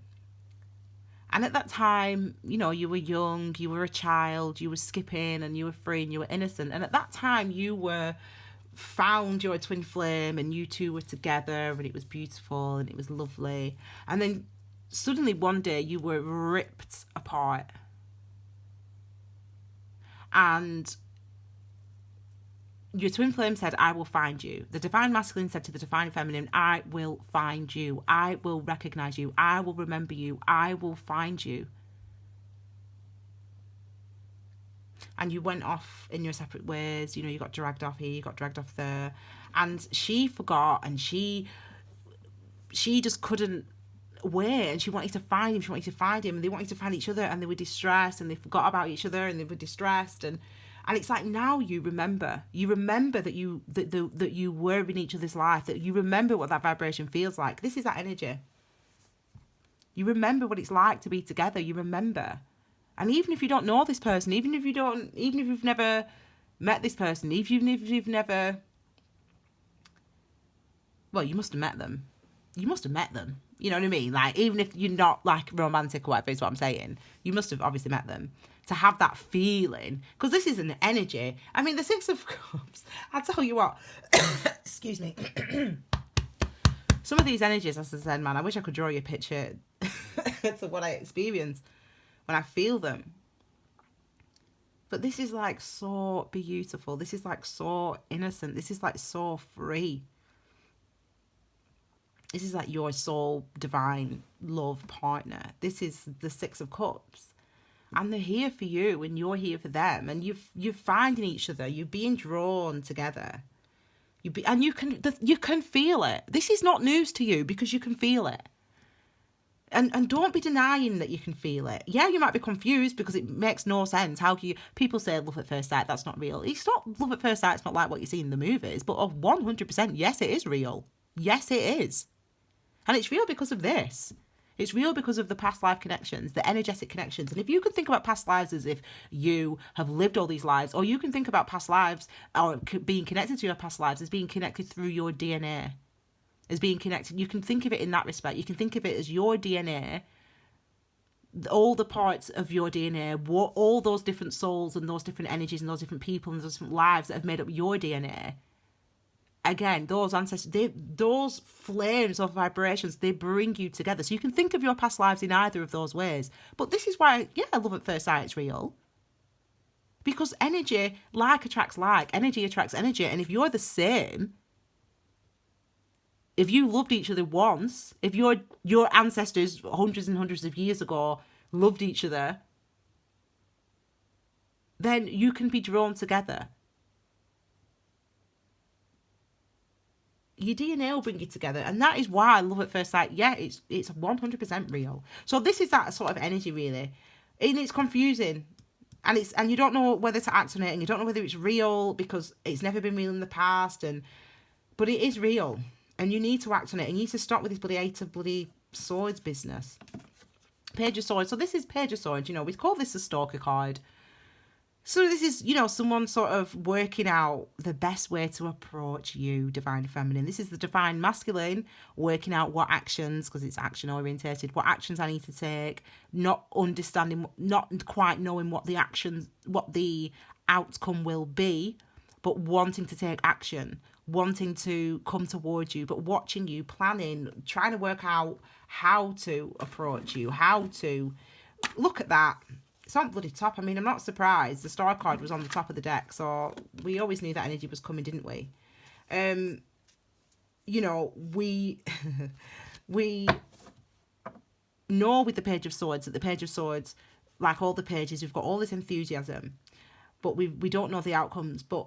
And at that time, you know, you were young, you were a child, you were skipping, and you were free, and you were innocent. And at that time, you were found your twin flame, and you two were together, and it was beautiful, and it was lovely. And then suddenly one day you were ripped apart. And your twin flame said, I will find you. The divine masculine said to the divine feminine, I will find you. I will recognize you. I will remember you. I will find you. And you went off in your separate ways. You know, you got dragged off here, you got dragged off there. And she forgot, and she just couldn't wait. And she wanted to find him. She wanted to find him. And they wanted to find each other, and they were distressed, and they forgot about each other, and they were distressed. And it's like, now you remember that you were in each other's life, that you remember what that vibration feels like. This is that energy. You remember what it's like to be together. You remember. And even if you don't know this person, even if you've never met this person, even if you've never, well, you must have met them. You must have met them. You know what I mean? Like, even if you're not like romantic or whatever is what I'm saying, you must have obviously met them. To have that feeling, because this is an energy. I mean, the Six of Cups, I tell you what, excuse me, some of these energies, as I said, man, I wish I could draw you a picture to what I experience when I feel them. But this is like so beautiful. This is like so innocent. This is like so free. This is like your soul divine love partner. This is the Six of Cups. And they're here for you, and you're here for them, and you're finding each other. You're being drawn together. You can feel it. This is not news to you, because you can feel it. And don't be denying that you can feel it. Yeah, you might be confused because it makes no sense. How can you? People say love at first sight. That's not real. It's not love at first sight. It's not like what you see in the movies. But 100%, yes, it is real. Yes, it is. And it's real because of this. It's real because of the past life connections, the energetic connections. And if you can think about past lives as if you have lived all these lives, or you can think about past lives or being connected to your past lives as being connected through your DNA, as being connected, you can think of it in that respect. You can think of it as your DNA all the parts of your DNA, what all those different souls and those different energies and those different people and those different lives that have made up your DNA. Again, those ancestors, those flames of vibrations, they bring you together. So you can think of your past lives in either of those ways. But this is why, yeah, love at first sight is real. Because energy, like attracts like, energy attracts energy. And if you're the same, if you loved each other once, if your ancestors hundreds and hundreds of years ago loved each other, then you can be drawn together. Your DNA will bring you together, and that is why love at first sight, yeah, it's 100% real. So this is that sort of energy, really, and it's confusing, and you don't know whether to act on it, and you don't know whether it's real because it's never been real in the past, but it is real, and you need to act on it, and you need to stop with this bloody Eight of bloody Swords business. Page of Swords. So this is Page of Swords. We call this a stalker card. So this is, someone sort of working out the best way to approach you, Divine Feminine. This is the Divine Masculine working out what actions, because it's action orientated, what actions I need to take, not understanding, not quite knowing what the outcome will be, but wanting to take action, wanting to come towards you, but watching you, planning, trying to work out how to approach you, how to look at that. It's on bloody top. I mean, I'm not surprised. The Star card was on the top of the deck, so we always knew that energy was coming, didn't we? We know with the Page of Swords that the Page of Swords, like all the pages, we've got all this enthusiasm, but we don't know the outcomes. But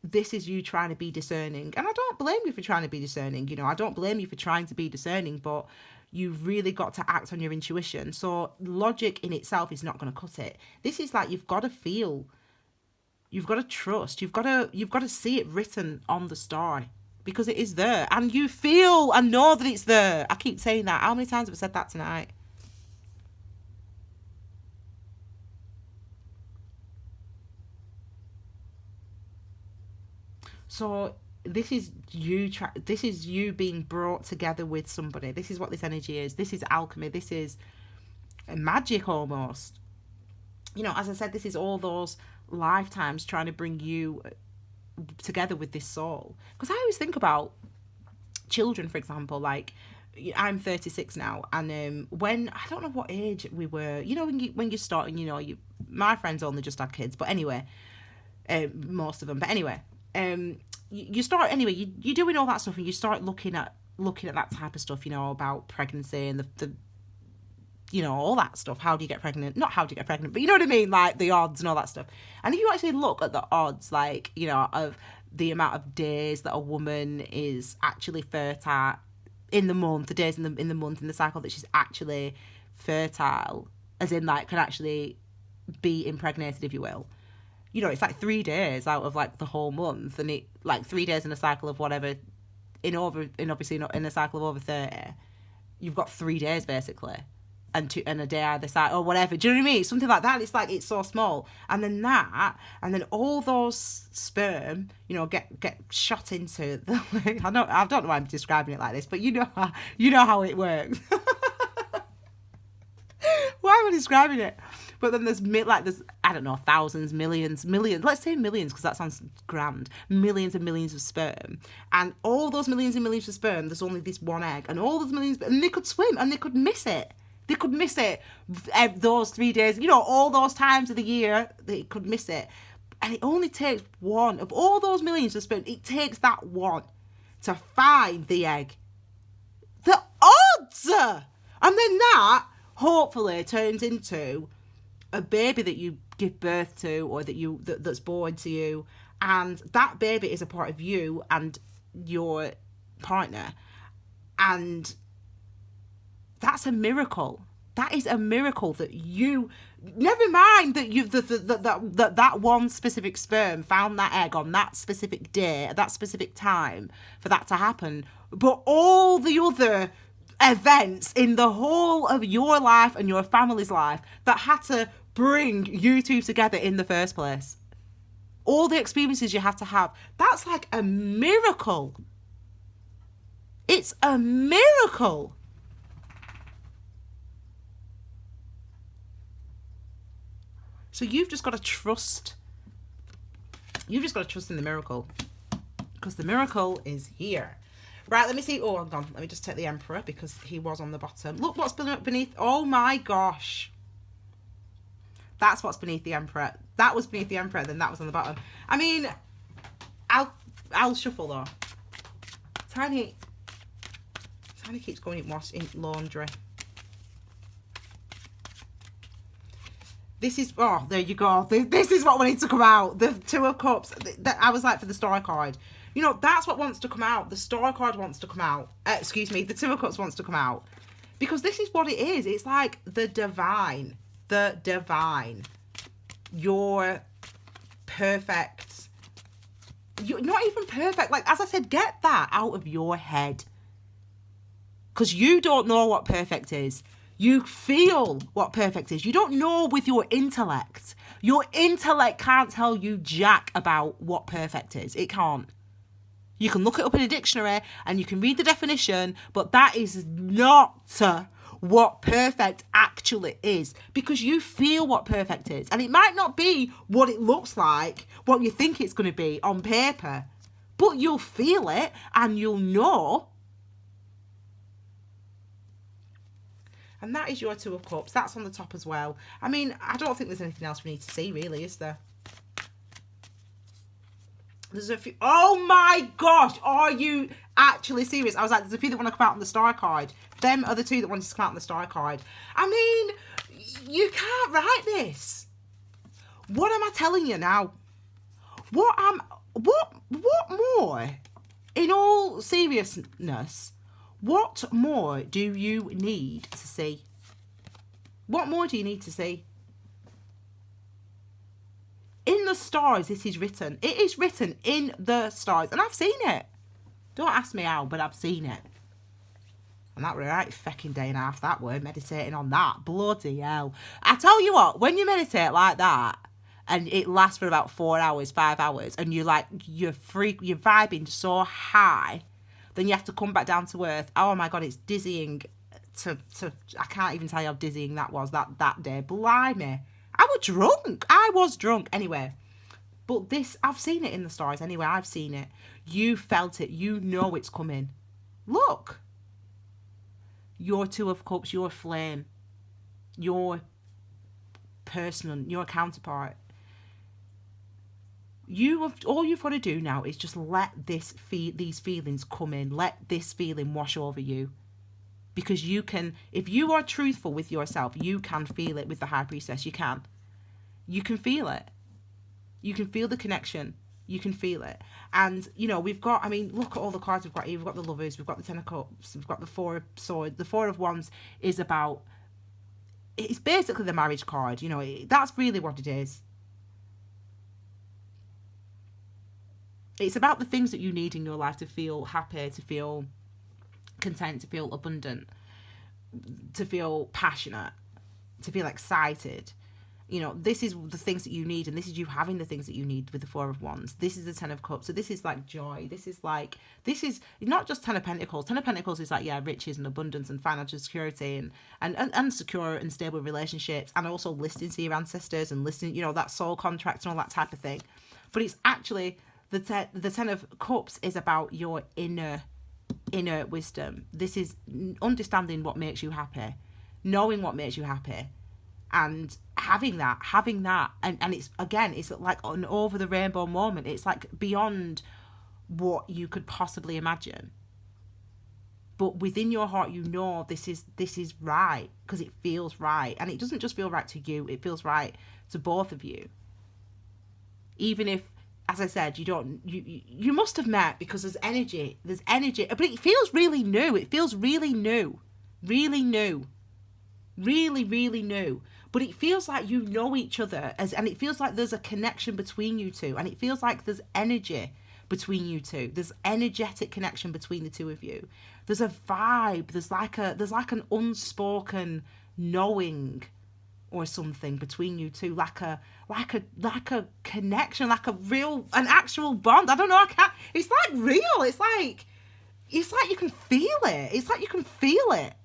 this is you trying to be discerning, and I don't blame you for trying to be discerning. I don't blame you for trying to be discerning, but you've really got to act on your intuition. So logic in itself is not going to cut it. This is like, you've got to feel, you've got to trust, you've got to see it written on the star, because it is there, and you feel and know that it's there. I keep saying that. How many times have I said that tonight? So this is you being brought together with somebody. This is what this energy is. This is alchemy. This is magic almost. As I said, this is all those lifetimes trying to bring you together with this soul. Because I always think about children, for example. Like, I'm 36 now, and when, I don't know what age we were, when you're starting, my friends only just had kids, but anyway, most of them, but anyway, you start, anyway, you're doing all that stuff, and you start looking at that type of stuff, about pregnancy and the all that stuff. How do you get pregnant? Not how do you get pregnant, but you know what I mean, like the odds and all that stuff. And if you actually look at the odds, like, of the amount of days that a woman is actually fertile in the month, the days in the month in the cycle that she's actually fertile, as in like can actually be impregnated, if you will. It's like 3 days out of like the whole month, and it like 3 days in a cycle of whatever, obviously not in a cycle of over 30, you've got 3 days basically, and a day either side or whatever. Do you know what I mean? Something like that. It's like, it's so small, and then all those sperm, get shot into the. I don't know why I'm describing it like this, but you know how it works. Why am I describing it? But then there's I don't know, thousands, millions, let's say millions, because that sounds grand, millions and millions of sperm, and all those millions and millions of sperm, there's only this one egg, and all those millions, and they could swim, and they could miss it those 3 days, all those times of the year they could miss it, and it only takes one of all those millions of sperm, it takes that one to find the egg. The odds! And then that hopefully turns into a baby that you give birth to, or that's born to you, and that baby is a part of you and your partner, and that's a miracle. That is a miracle that you, never mind that you that one specific sperm found that egg on that specific day at that specific time for that to happen, but all the other events in the whole of your life and your family's life that had to bring you two together in the first place, all the experiences you have to have, that's like a miracle. It's a miracle. So you've just got to trust. You've just got to trust in the miracle, because the miracle is here. Right, let me see. Oh, hang on. Let me just take the Emperor, because he was on the bottom. Look what's beneath. Oh my gosh. That's what's beneath the Emperor. That was beneath the Emperor, then that was on the bottom. I mean, I'll shuffle though. Tiny keeps going in laundry. This is, oh, there you go. This is what needs to come out. The Two of Cups. I was like, for the Star card. You know, that's what wants to come out. The Star card wants to come out. Excuse me, the Two of Cups wants to come out. Because this is what it is. It's like the divine. The divine. You're perfect. You're not even perfect. Like, as I said, get that out of your head. Because you don't know what perfect is. You feel what perfect is. You don't know with your intellect. Your intellect can't tell you jack about what perfect is. It can't. You can look it up in a dictionary and you can read the definition, but that is not what perfect actually is, because you feel what perfect is. And it might not be what it looks like, what you think it's going to be on paper, but you'll feel it and you'll know. And that is your Two of Cups. That's on the top as well. I mean, I don't think there's anything else we need to see, really, is there? There's a few. Oh my gosh, are you actually serious? I was like, there's a few that want to come out on the Star card. Them are the two that want to come out on the Star card. I mean, you can't write this. What am I telling you now? What more? In all seriousness, what more do you need to see? What more do you need to see? In the stars, this is written. It is written in the stars. And I've seen it. Don't ask me how, but I've seen it. And that were right fecking day and a half, that were meditating on that. Bloody hell. I tell you what, when you meditate like that, and it lasts for about 4 hours, 5 hours, and you're like, you're vibing so high, then you have to come back down to earth. Oh my God, it's dizzying. I can't even tell you how dizzying that was that day. Blimey. I was drunk. Anyway, but this, I've seen it in the stars. Anyway, I've seen it. You felt it. You know it's coming. Look. Your Two of Cups, your flame, your person, your counterpart. All you've got to do now is just let these feelings come in. Let this feeling wash over you. Because you can, if you are truthful with yourself, you can feel it with the High Priestess. You can. You can feel it. You can feel the connection. You can feel it. And, you know, we've got, I mean, look at all the cards we've got here. We've got the Lovers. We've got the Ten of Cups. We've got the Four of Swords. The Four of Wands is about, it's basically the marriage card. You know, that's really what it is. It's about the things that you need in your life to feel happy, to feel content, to feel abundant, to feel passionate, to feel excited. You know, this is the things that you need, and this is you having the things that you need with the Four of Wands. This is the Ten of Cups. So this is like joy. This is not just Ten of Pentacles. Ten of Pentacles is like, yeah, riches and abundance and financial security and secure and stable relationships, and also listening to your ancestors and listening, you know, that soul contract and all that type of thing. But it's actually the Ten of Cups is about your inner wisdom. This is understanding what makes you happy, knowing what makes you happy, and having that, and it's, again, it's like an over the rainbow moment. It's like beyond what you could possibly imagine, but within your heart you know this is right, because it feels right. And it doesn't just feel right to you, it feels right to both of you. Even if, as I said, you must have met, because there's energy, but it feels really new. It feels really new, really new, really, really new. But it feels like you know each other, and it feels like there's a connection between you two, and it feels like there's energy between you two. There's energetic connection between the two of you. There's a vibe. There's like an unspoken knowing or something between you two, like a connection, like an actual bond. I don't know. It's like real. It's like you can feel it. It's like you can feel it.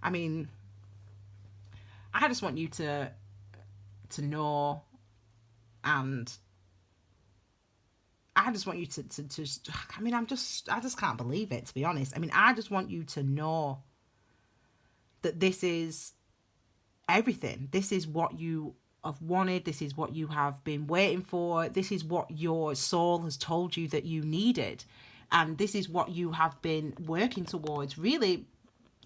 I mean, I just want you to know, and I just want you to I mean, I just can't believe it, to be honest. I mean, I just want you to know that this is everything. This is what you have wanted. This is what you have been waiting for. This is what your soul has told you that you needed. And this is what you have been working towards, really,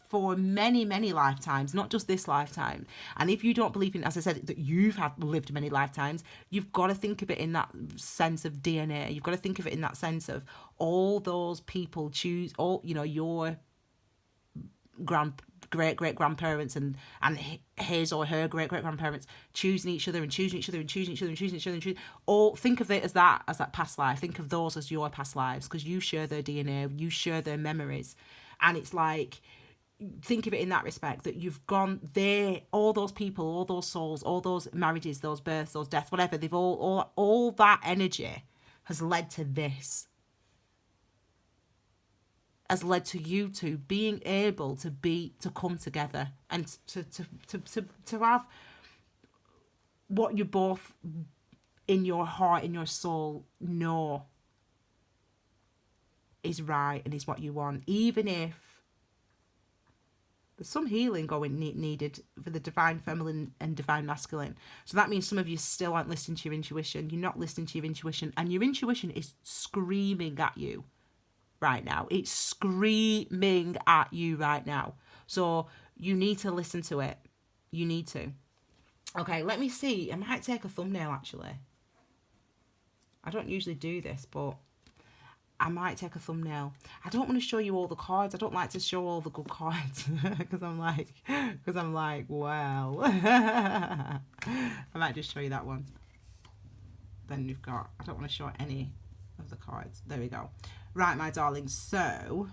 for many, many lifetimes, not just this lifetime. And if you don't believe in, as I said, that you've lived many lifetimes, you've got to think of it in that sense of DNA. You've got to think of it in that sense of all those people choose, all, you know, your great grandparents and his or her great grandparents choosing each other and choosing each other and choosing each other and choosing each other and choosing. All think of it as that past life. Think of those as your past lives, because you share their DNA, you share their memories, and it's like, think of it in that respect, that you've gone there, all those people, all those souls, all those marriages, those births, those deaths, whatever, they've all that energy has led to this, has led to you two being able to come together and to have what you both in your heart, in your soul, know is right and is what you want, even if there's some healing needed for the divine feminine and divine masculine. So that means some of you still aren't listening to your intuition. You're not listening to your intuition, and your intuition is screaming at you right now. It's screaming at you right now. So you need to listen to it. You need to. Okay, let me see. I might take a thumbnail, actually. I don't usually do this, but I might take a thumbnail. I don't want to show you all the cards. I don't like to show all the good cards because I'm like, well, I might just show you that one. Then you've got, I don't want to show any of the cards. There we go. Right, my darlings. So